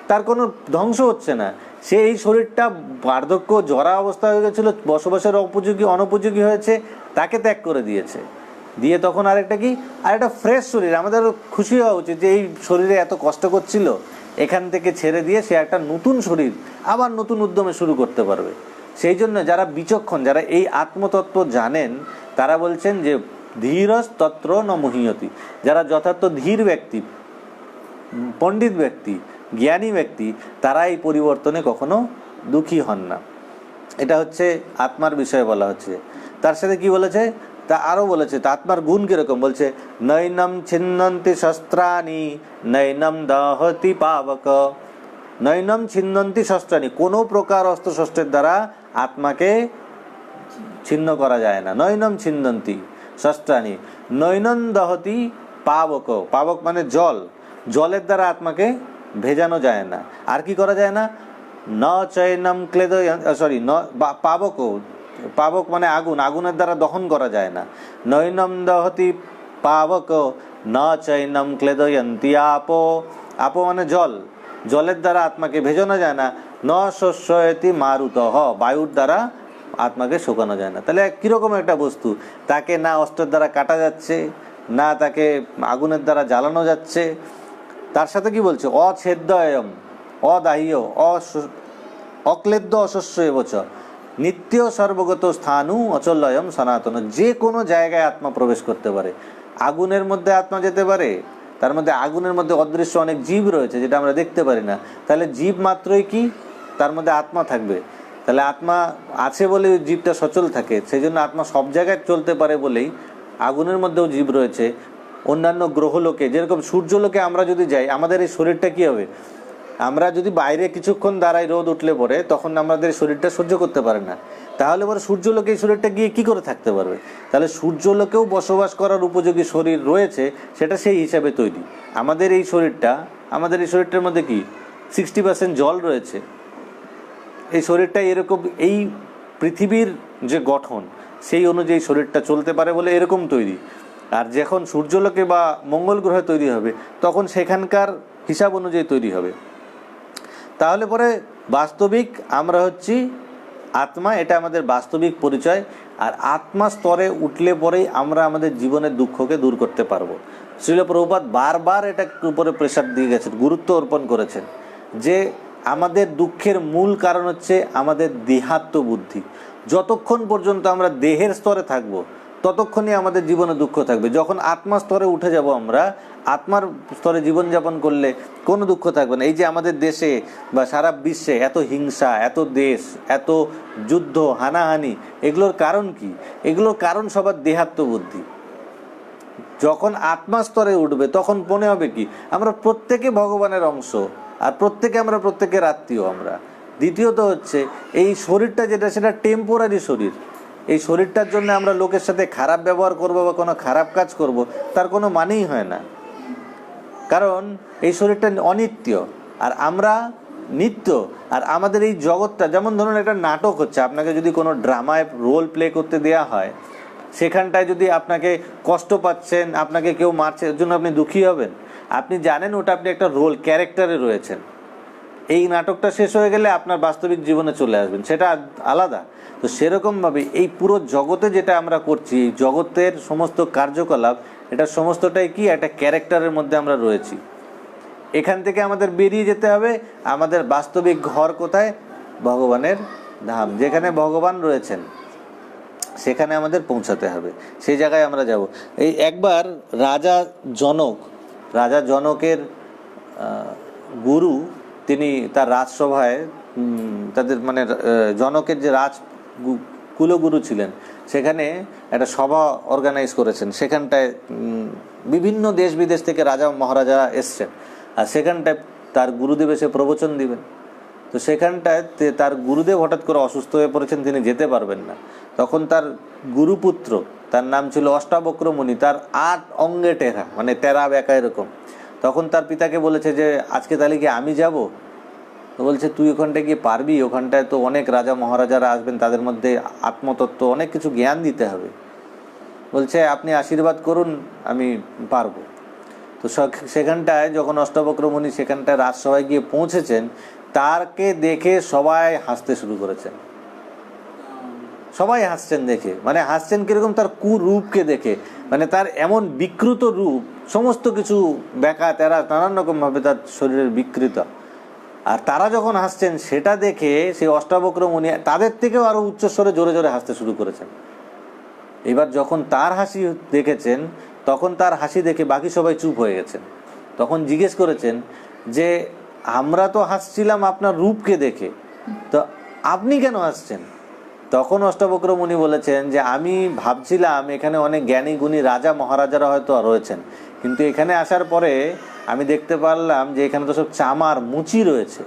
তার কোনো ধ্বংস হচ্ছে না, সে এই শরীরটা বার্ধক্য জরা অবস্থা হয়ে গেছিল, বসবাসের উপযোগী অনুপযোগী হয়েছে, তাকে ত্যাগ করে দিয়েছে, দিয়ে তখন আরেকটা কি, আরেকটা ফ্রেশ শরীর। আমাদের খুশি হওয়া উচিত যে এই শরীরে এত কষ্ট করছিল, এখান থেকে ছেড়ে দিয়ে সে একটা নতুন শরীর আবার নতুন উদ্যমে শুরু করতে পারবে। সেই জন্য যারা বিচক্ষণ, যারা এই আত্মতত্ত্ব জানেন, তারা বলছেন যে ধীরস্তত্র ন মুহ্যতি। যারা যথার্থ ধীর ব্যক্তি, পণ্ডিত ব্যক্তি, জ্ঞানী ব্যক্তি, তারা এই পরিবর্তনে কখনো দুঃখী হন না। এটা হচ্ছে আত্মার বিষয়ে বলা হচ্ছে। তার সাথে কি বলেছে, তা আরও বলেছে, তা আত্মার গুণ কিরকম বলছে, নৈনম ছিন্নন্তি শস্ত্রাণি নৈনম দহতি পাবক। নৈনম ছিন্নন্তি শস্ত্রাণি, কোনো প্রকার অস্ত্রশস্ত্রের দ্বারা আত্মাকে ছিন্ন করা যায় না। নৈনম ছিন্নন্তি শস্ত্রাণি নৈনম দহতি পাবক। পাবক মানে জল, জলের দ্বারা আত্মাকে ভেজানো যায় না। আর কি করা যায় না, ন চৈনম ক্লেদ, সরি ন পাবক, পাবক মানে আগুন, আগুনের দ্বারা দহন করা যায় না। নৈনম দহতি পাবক ন চৈনম ক্লেদয়ন্তি আপো। আপো মানে জল, জলের দ্বারা আত্মাকে ভেজানো যায় না। ন শস্যয়তি মারুতঃ, বায়ুর দ্বারা আত্মাকে শুকানো যায় না। তাহলে কীরকম একটা বস্তু, তাকে না অস্ত্রের দ্বারা কাটা যাচ্ছে, না তাকে আগুনের দ্বারা জ্বালানো যাচ্ছে। তার সাথে কি বলছে, অছেদ্যয়ম অদাহ্য অক্লেদ্য অশস্য এবচ নিত্য সর্বগত স্থানু অচলয়ম সনাতন। যে কোনো জায়গায় আত্মা প্রবেশ করতে পারে। আগুনের মধ্যে আত্মা যেতে পারে, তার মধ্যে আগুনের মধ্যে অদৃশ্য অনেক জীব রয়েছে যেটা আমরা দেখতে পারি না। তাহলে জীব মাত্রই কি তার মধ্যে আত্মা থাকবে? তাহলে আত্মা আছে বলে জীবটা সচল থাকে, সেই জন্য আত্মা সব জায়গায় চলতে পারে বলেই আগুনের মধ্যেও জীব রয়েছে। অন্যান্য গ্রহলোকে, যেরকম সূর্যলোকে আমরা যদি যাই, আমাদের এই শরীরটা কি হবে, আমরা যদি বাইরে কিছুক্ষণ দাঁড়াই রোদ উঠলে পরে, তখন আমাদের শরীরটা সহ্য করতে পারে না। তাহলে পরে সূর্যলোকে এই শরীরটা গিয়ে কি করে থাকতে পারবে? তাহলে সূর্যলোকেও বসবাস করার উপযোগী শরীর রয়েছে, সেটা সেই হিসাবে তৈরি। আমাদের এই শরীরটার মধ্যে কি 60% জল রয়েছে। এই শরীরটা এরকম, এই পৃথিবীর যে গঠন সেই অনুযায়ী শরীরটা চলতে পারে বলে এরকম তৈরি। আর যখন সূর্যলোকে বা মঙ্গল গ্রহে তৈরি হবে, তখন সেখানকার হিসাব অনুযায়ী তৈরি হবে। তাহলে পরে বাস্তবিক আমরা হচ্ছি আত্মা এটা আমাদের বাস্তবিক পরিচয়, আর আত্মা স্তরে উঠলে পরেই আমরা আমাদের জীবনের দুঃখকে দূর করতে পারবো। শ্রীল প্রভুপাদ বারবার এটার উপরে প্রেসার দিয়ে গেছেন, গুরুত্ব অর্পণ করেছেন যে আমাদের দুঃখের মূল কারণ হচ্ছে আমাদের দেহাত্ম বুদ্ধি। যতক্ষণ পর্যন্ত আমরা দেহের স্তরে থাকব ততক্ষণই আমাদের জীবনে দুঃখ থাকবে। যখন আত্মা স্তরে উঠে যাব, আমরা আত্মার স্তরে জীবনযাপন করলে কোনো দুঃখ থাকবে না। এই যে আমাদের দেশে বা সারা বিশ্বে এত হিংসা, এত দেশ, এত যুদ্ধ, হানাহানি, এগুলোর কারণ কি? এগুলোর কারণ সবার দেহাত্ম বুদ্ধি। যখন আত্মা স্তরে উঠবে তখন মনে হবে কি আমরা প্রত্যেকে ভগবানের অংশ, আর আমরা প্রত্যেকের আত্মীয় আমরা। দ্বিতীয়ত হচ্ছে এই শরীরটা যেটা, সেটা টেম্পোরারি শরীর। এই শরীরটার জন্য আমরা লোকের সাথে খারাপ ব্যবহার করব বা কোনো খারাপ কাজ করব, তার কোনো মানেই হয় না, কারণ এই শরীরটা অনিত্য আর আমরা নিত্য। আর আমাদের এই জগৎটা, যেমন ধরুন একটা নাটক হচ্ছে, আপনাকে যদি কোনো ড্রামায় রোল প্লে করতে দেয়া হয়, সেখানটায় যদি আপনাকে কষ্ট পাচ্ছেন, আপনাকে কেউ মারছে, এর জন্য আপনি দুঃখী হবেন? আপনি জানেন ওটা আপনি একটা রোল ক্যারেক্টারে রয়েছেন। এই নাটকটা শেষ হয়ে গেলে আপনার বাস্তবিক জীবনে চলে আসবেন, সেটা আলাদা। তো সেরকমভাবে এই পুরো জগতে যেটা আমরা করছি, এই জগতের সমস্ত কার্যকলাপ, এটা সমস্তটাই কি একটা ক্যারেক্টারের মধ্যে আমরা রয়েছি। এখান থেকে আমাদের বেরিয়ে যেতে হবে। আমাদের বাস্তবিক ঘর কোথায়? ভগবানের ধাম, যেখানে ভগবান রয়েছেন, সেখানে আমাদের পৌঁছাতে হবে। সেই জায়গায় আমরা যাব। এই একবার রাজা জনকের গুরু, তিনি তার রাজসভায় তাদের মানে জনকের যে কুলগুরু ছিলেন, সেখানে একটা সভা অর্গানাইজ করেছেন। সেখানটায় বিভিন্ন দেশ বিদেশ থেকে রাজা মহারাজা এসছেন, আর সেখানটায় তার গুরুদেব এসে প্রবচন দিবেন। তো সেখানটায় তার গুরুদেব হঠাৎ করে অসুস্থ হয়ে পড়েছেন, তিনি যেতে পারবেন না। তখন তার গুরুপুত্র, তার নাম ছিল অষ্টাবক্র মুনি, তার 8 অঙ্গে টেরা, মানে তেরা বেঁকা এরকম। তখন তার পিতাকে বলেছে যে আজকে তাহলে কি আমি যাব? তো বলছে তুই ওখানটায় গিয়ে পারবি? ওখানটায় তো অনেক রাজা মহারাজারা আসবেন, তাদের মধ্যে আত্মতত্ত্ব অনেক কিছু জ্ঞান দিতে হবে। বলছে আপনি আশীর্বাদ করুন, আমি পারবো। তো সেখানটায় যখন অষ্টাবক্র মুনি সেখানটায় রাজসভায় গিয়ে পৌঁছেছেন, তারকে দেখে সবাই হাসতে শুরু করেছেন। সবাই হাসছেন দেখে, মানে হাসছেন কিরকম? তার কুরূপকে দেখে, মানে তার এমন বিকৃত রূপ, সমস্ত কিছু বেঁকা তেরা নানান রকম ভাবে তার শরীরের বিকৃত। আর তারা যখন হাসছেন সেটা দেখে সেই অষ্টাবক্র মুনি তাদের থেকেও আরো উচ্চস্বরে জোরে জোরে হাসতে শুরু করেছেন। এবার যখন তার হাসি দেখেছেন, তখন তার হাসি দেখে বাকি সবাই চুপ হয়ে গেছেন। তখন জিজ্ঞেস করেছেন যে আমরা তো হাসছিলাম আপনার রূপকে দেখে, তো আপনি কেন হাসছেন? তখন অষ্টাবক্র মুনি বলেছেন যে আমি ভাবছিলাম এখানে অনেক জ্ঞানী গুণী রাজা মহারাজারা হয়তো রয়েছেন, কিন্তু এখানে আসার পরে আমি দেখতে পারলাম যে এখানে তো সব চামার মুচি রয়েছে।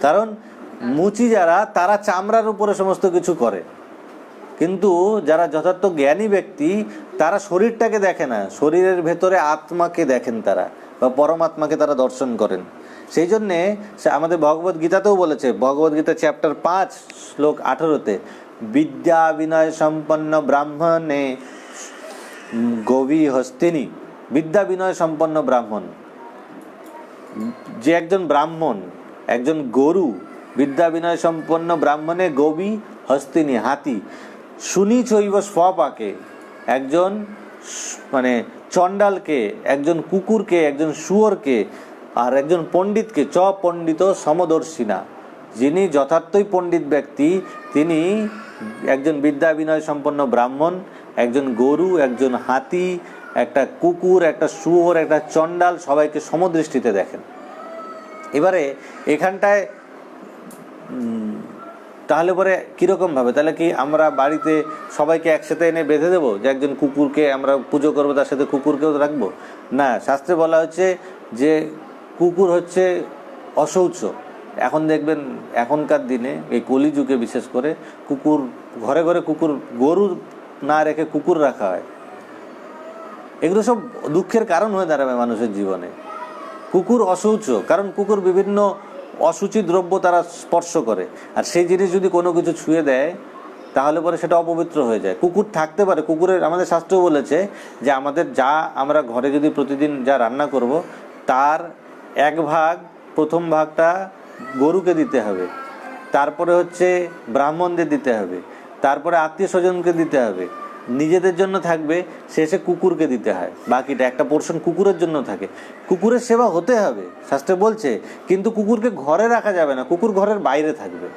কারণ মুচি যারা, তারা চামড়ার উপরে সমস্ত কিছু করে, কিন্তু যারা যথার্থ জ্ঞানী ব্যক্তি তারা শরীরটাকে দেখে না, শরীরের ভেতরে আত্মাকে দেখেন তারা, বা পরমাত্মাকে তারা দর্শন করেন। সেই জন্যে আমাদের ভগবদ গীতাতেও বলেছে, ভগবদ গীতা চ্যাপ্টার 5 শ্লোক 18-তে, বিদ্যা বিনয় সম্পন্ন ব্রাহ্মণে গবি হস্তিনী। বিদ্যা বিনয় সম্পন্ন ব্রাহ্মণ, যে একজন ব্রাহ্মণ, একজন গরু, বিদ্যা বিনয় সম্পন্ন ব্রাহ্মণে গবি হস্তিনী, হাতি। শুনি চৈব স্বপাকে, একজন মানে চণ্ডালকে, একজন কুকুরকে, একজন শুয়োরকে, আর একজন পণ্ডিতকে, চ পণ্ডিত সমদর্শিনা, যিনি যথার্থই পণ্ডিত ব্যক্তি, তিনি একজন বিদ্যা বিনয় সম্পন্ন ব্রাহ্মণ, একজন গরু, একজন হাতি, একটা কুকুর, একটা শুয়োর, একটা চণ্ডাল, সবাইকে সমদৃষ্টিতে দেখেন। এবারে এখানটায় তাহলে পরে কীরকম ভাবে, তাহলে কি আমরা বাড়িতে সবাইকে একসাথে এনে বেঁধে দেবো যে একজন কুকুরকে আমরা পুজো করবো, তার সাথে কুকুরকেও রাখবো? না, শাস্ত্রে বলা হচ্ছে যে কুকুর হচ্ছে অশৌচ। এখন দেখবেন এখনকার দিনে এই কলিযুগে বিশেষ করে কুকুর ঘরে ঘরে, কুকুর, গরু না রেখে কুকুর রাখা হয়। এগুলো সব দুঃখের কারণ হয়ে দাঁড়াবে মানুষের জীবনে। কুকুর অশৌচ, কারণ কুকুর বিভিন্ন অসুচি দ্রব্য তারা স্পর্শ করে, আর সেই জিনিস যদি কোনো কিছু ছুঁয়ে দেয় তাহলে পরে সেটা অপবিত্র হয়ে যায়। কুকুর থাকতে পারে, কুকুরের আমাদের শাস্ত্রেও বলেছে যে আমাদের যা আমরা ঘরে যদি প্রতিদিন যা রান্না করব, তার 1 ভাগ, প্রথম ভাগটা গরুকে দিতে হবে, তারপরে হচ্ছে ব্রাহ্মণদের দিতে হবে, তারপরে আত্মীয় স্বজনকে দিতে হবে, নিজেদের জন্য থাকবে, শেষে কুকুরকে দিতে হয়। বাকিটা একটা পোর্শন কুকুরের জন্য থাকে। কুকুরের সেবা হতে হবে, শাস্ত্রে বলছে, কিন্তু কুকুরকে ঘরে রাখা যাবে না, কুকুর ঘরের বাইরে থাকবে,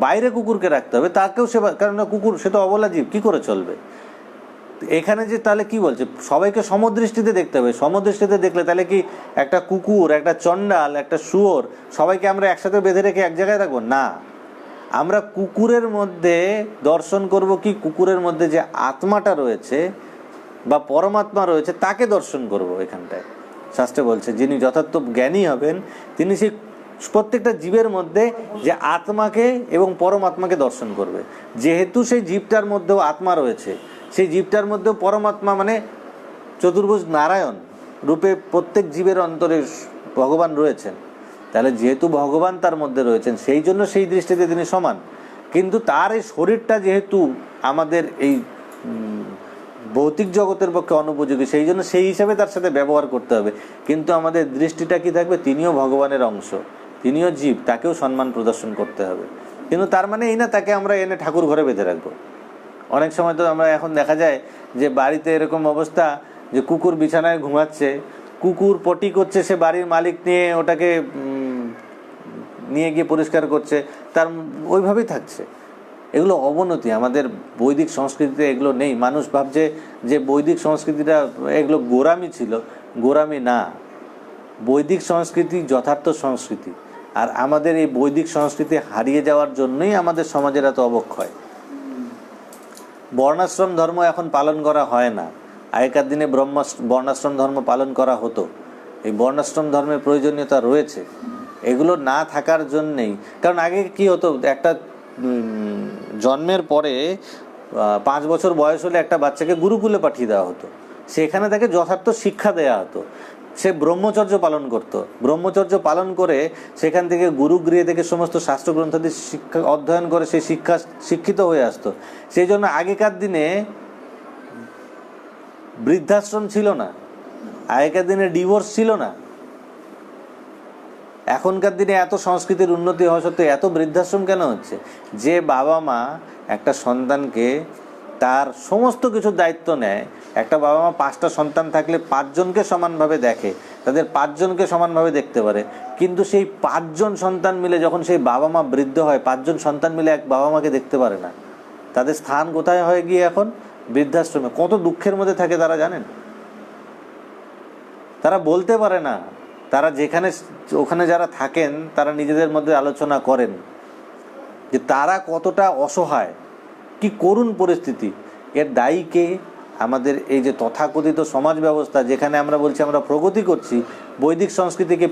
বাইরে কুকুরকে রাখতে হবে, তাকেও সেবা, কারণ কুকুর সে তো অবলা জীব, কি করে চলবে। এখানে যে তাহলে কি বলছে, সবাইকে সমদৃষ্টিতে দেখতে হবে। সমদৃষ্টিতে দেখলে তাহলে কি একটা কুকুর, একটা চণ্ডাল, একটা শুয়োর, সবাইকে আমরা একসাথে বেঁধে রেখে এক জায়গায় রাখবো না। আমরা কুকুরের মধ্যে দর্শন করব কি, কুকুরের মধ্যে যে আত্মাটা রয়েছে বা পরমাত্মা রয়েছে তাকে দর্শন করব। এখানটায় শাস্ত্রে বলছে যিনি যথার্থ জ্ঞানী হবেন তিনি সেই প্রত্যেকটা জীবের মধ্যে যে আত্মাকে এবং পরমাত্মাকে দর্শন করবে। যেহেতু সেই জীবটার মধ্যেও আত্মা রয়েছে, সেই জীবটার মধ্যেও পরমাত্মা মানে চতুর্ভুজ নারায়ণ রূপে প্রত্যেক জীবের অন্তরে ভগবান রয়েছেন, তাহলে যেহেতু ভগবান তার মধ্যে রয়েছেন সেই জন্য সেই দৃষ্টিতে তিনি সমান। কিন্তু তার এই শরীরটা যেহেতু আমাদের এই ভৌতিক জগতের পক্ষে অনুপযোগী, সেই জন্য সেই হিসাবে তার সাথে ব্যবহার করতে হবে। কিন্তু আমাদের দৃষ্টিটা কি থাকবে, তিনিও ভগবানের অংশ, তিনিও জীব, তাকেও সম্মান প্রদর্শন করতে হবে। কিন্তু তার মানে এই না তাকে আমরা এনে ঠাকুর ঘরে বেঁধে রাখবো। অনেক সময় তো আমরা এখন দেখা যায় যে বাড়িতে এরকম অবস্থা যে কুকুর বিছানায় ঘুমাচ্ছে, কুকুর পটি করছে, সে বাড়ির মালিক নিয়ে ওটাকে নিয়ে গিয়ে পরিষ্কার করছে, তার ওইভাবেই থাকছে। এগুলো অবনতি, আমাদের বৈদিক সংস্কৃতিতে এগুলো নেই। মানুষ ভাবছে যে বৈদিক সংস্কৃতিটা এগুলো গোঁড়ামি ছিল, গোঁড়ামি না। বৈদিক সংস্কৃতি যথার্থ সংস্কৃতি, আর আমাদের এই বৈদিক সংস্কৃতি হারিয়ে যাওয়ার জন্যই আমাদের সমাজের এত অবক্ষয়। বর্ণাশ্রম ধর্ম এখন পালন করা হয় না, আগেকার দিনে বর্ণাশ্রম ধর্ম পালন করা হতো। এই বর্ণাশ্রম ধর্মের প্রয়োজনীয়তা রয়েছে, এগুলো না থাকার জন্যেই। কারণ আগে কি হতো, একটা জন্মের পরে 5 বছর বয়স হলে একটা বাচ্চাকে গুরুকুলে পাঠিয়ে দেওয়া হতো, সেখানে তাকে যথার্থ শিক্ষা দেওয়া হতো। সে ব্রহ্মচর্য পালন করত, ব্রহ্মচর্য পালন করে সেখান থেকে গুরুগৃহে থেকে সমস্ত শাস্ত্রগ্রন্থাদি শিক্ষা অধ্যয়ন করে সে শিক্ষিত হয়ে আসতো। সেই জন্য আগেকার দিনে বৃদ্ধাশ্রম ছিল না, আগেকার দিনে ডিভোর্স ছিল না। এখনকার দিনে এত সংস্কৃতির উন্নতি হওয়া সত্ত্বেও এত বৃদ্ধাশ্রম কেন হচ্ছে? যে বাবা মা একটা সন্তানকে তার সমস্ত কিছুর দায়িত্ব নেয়, একটা বাবা মা 5টা সন্তান থাকলে 5 জনকে সমানভাবে দেখে, তাদের 5 জনকে সমানভাবে দেখতে পারে। কিন্তু সেই 5 জন সন্তান মিলে যখন সেই বাবা মা বৃদ্ধ হয়, 5 জন সন্তান মিলে এক বাবা মাকে দেখতে পারে না। তাদের স্থান কোথায় হয়ে গিয়ে এখন? বৃদ্ধাশ্রমে। কত দুঃখের মধ্যে থাকে তারা জানেন? তারা বলতে পারে না। তারা যেখানে ওখানে যারা থাকেন তারা নিজেদের মধ্যে আলোচনা করেন যে তারা কতটা অসহায়, কি করুণ পরিস্থিতি। এর দায়ী কে? আমাদের এই যে তথাকথিত সমাজ ব্যবস্থা, যেখানে আমরা বলছি আমরা প্রগতি করছি, বৈদিক সংস্কৃতিকে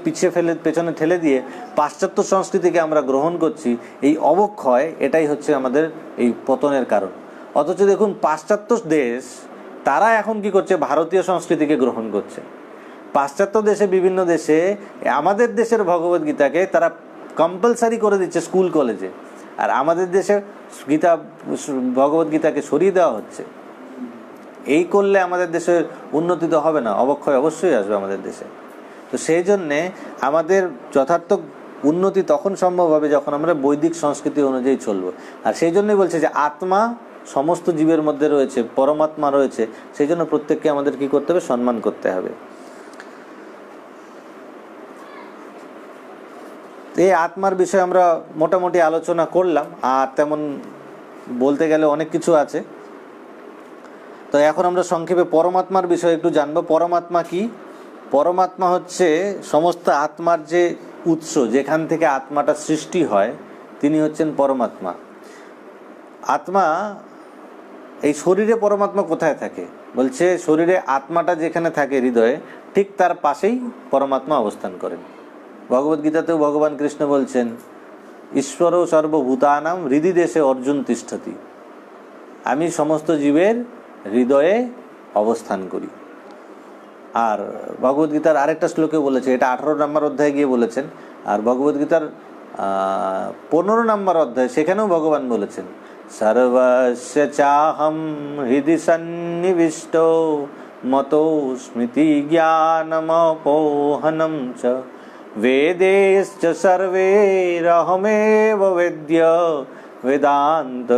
পেছনে ঠেলে দিয়ে পাশ্চাত্য সংস্কৃতিকে আমরা গ্রহণ করছি, এই অবক্ষয়, এটাই হচ্ছে আমাদের এই পতনের কারণ। অথচ দেখুন পাশ্চাত্য দেশ তারা এখন কি করছে, ভারতীয় সংস্কৃতিকে গ্রহণ করছে। পাশ্চাত্য দেশে, বিভিন্ন দেশে আমাদের দেশের ভগবদ্গীতাকে তারা কম্পালসারি করে দিচ্ছে স্কুল কলেজে, আর আমাদের দেশে ভগবদ্গীতাকে সরিয়ে দেওয়া হচ্ছে। এই করলে আমাদের দেশের উন্নতি তো হবে না, অবক্ষয় অবশ্যই আসবে আমাদের দেশে। তো সেই জন্যে আমাদের যথার্থ উন্নতি তখন সম্ভব হবে যখন আমরা বৈদিক সংস্কৃতি অনুযায়ী চলবো। আর সেই জন্যই বলছে যে আত্মা সমস্ত জীবের মধ্যে রয়েছে, পরমাত্মা রয়েছে, সেই জন্য প্রত্যেককে আমাদের কি করতে হবে, সম্মান করতে হবে। এই আত্মার বিষয়ে আমরা মোটামুটি আলোচনা করলাম, আর তেমন বলতে গেলে অনেক কিছু আছে। তো এখন আমরা সংক্ষেপে পরমাত্মার বিষয়ে একটু জানবো। পরমাত্মা কি? পরমাত্মা হচ্ছে সমস্ত আত্মার যে উৎস, যেখান থেকে আত্মাটা সৃষ্টি হয়, তিনি হচ্ছেন পরমাত্মা। আত্মা, এই শরীরে পরমাত্মা কোথায় থাকে? বলছে শরীরে আত্মাটা যেখানে থাকে হৃদয়ে, ঠিক তার পাশেই পরমাত্মা অবস্থান করেন। ভগবদ্গীতাতেও ভগবান কৃষ্ণ বলছেন ঈশ্বর সর্বভূতানাম হৃদি দেশে অর্জুন তিষ্ঠতি, আমি সমস্ত জীবের হৃদয়ে অবস্থান করি। আর ভগবদ্গীতার আরেকটা শ্লোকে বলেছে, এটা 18 নম্বর অধ্যায়ে গিয়ে বলেছেন। আর ভগবদ্গীতার 15 নম্বর অধ্যায়, সেখানেও ভগবান বলেছেন সর্বস্য চাহম হৃদি সন্নিবিষ্ট মতো স্মৃতি জ্ঞানমপোহনম চ वेदैश्च सर्वैरहमेव वेद्य वेदांत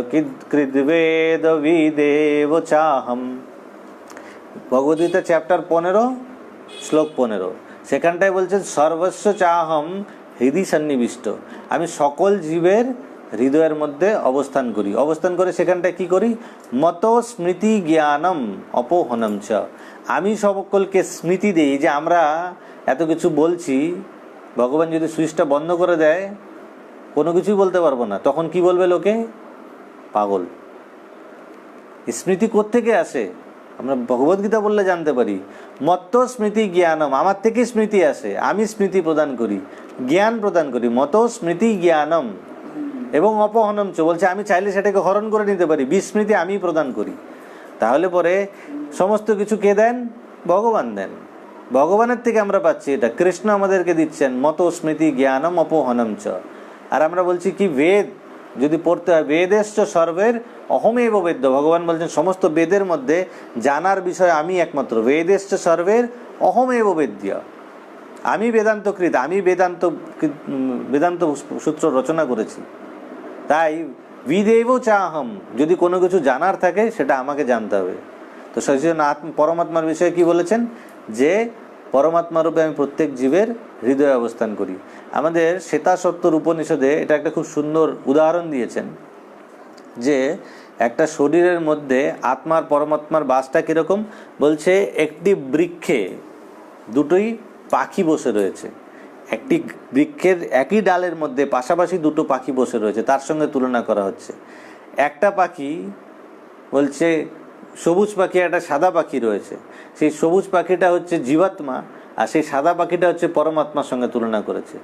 कृद्वेद विदेव चाहम। ভগবদ্গীতা চ্যাপ্টার 15 শ্লোক 15, সেখানটায় বলছেন সর্বস্ব চাহম হৃদি সন্নিবিষ্ট, আমি সকল জীবের হৃদয়ের মধ্যে অবস্থান করি। অবস্থান করে সেখানটায় কি করি? মত স্মৃতি জ্ঞানম অপহনম চ, আমি সকলকে স্মৃতি দিই। যে আমরা এত কিছু বলছি, ভগবান যদি সুইচটা বন্ধ করে দেয় কোনো কিছুই বলতে পারবো না, তখন কি বলবে লোকে? পাগল। স্মৃতি কোত্থেকে আসে? আমরা ভগবদ্গীতা বললে জানতে পারি। মত্ত স্মৃতি জ্ঞানম, আমার থেকে স্মৃতি আসে, আমি স্মৃতি প্রদান করি, জ্ঞান প্রদান করি। মত স্মৃতি জ্ঞানম এবং অপহনম চ, বলছে আমি চাইলে সেটাকে হরণ করে নিতে পারি, বিস্মৃতি আমি প্রদান করি। তাহলে পরে সমস্ত কিছু কে দেন? ভগবান দেন। ভগবানের থেকে আমরা পাচ্ছি এটা, কৃষ্ণ আমাদেরকে দিচ্ছেন মত স্মৃতি জ্ঞানম অপহনম চ। আর আমরা বলছি কি বেদ যদি পড়তে হয়, বেদেশ্চ সর্বের অহমেব বেদ্য, ভগবান বলছেন সমস্ত বেদের মধ্যে জানার বিষয় আমি একমাত্র। বেদেশ্চ সর্বের অহমেব বেদ্য, আমি বেদান্তকৃত, আমি বেদান্ত সূত্র রচনা করেছি। তাই বিদেব চাহম, যদি কোনো কিছু জানার থাকে সেটা আমাকে জানতে হবে। তো সচেতন পরমাত্মার বিষয়ে কি বলেছেন? যে পরমাত্মা রূপে আমি প্রত্যেক জীবের হৃদয়ে অবস্থান করি। আমাদের শ্বেতাসত্তর উপনিষদে এটা একটা খুব সুন্দর উদাহরণ দিয়েছেন, যে একটা শরীরের মধ্যে আত্মার পরমাত্মার বাসটা কিরকম। বলছে একটি বৃক্ষে দুটোই পাখি বসে রয়েছে, একটি বৃক্ষের একই ডালের মধ্যে পাশাপাশি দুটো পাখি বসে রয়েছে, তার সঙ্গে তুলনা করা হচ্ছে। একটা পাখি বলছে সবুজ পাখি, একটা সাদা পাখি রয়েছে, সেই সবুজ পাখিটা হচ্ছে জীবাত্মা, আর সেই সাদা পাখিটা হচ্ছে পরমাত্মার সঙ্গে তুলনা করেছে।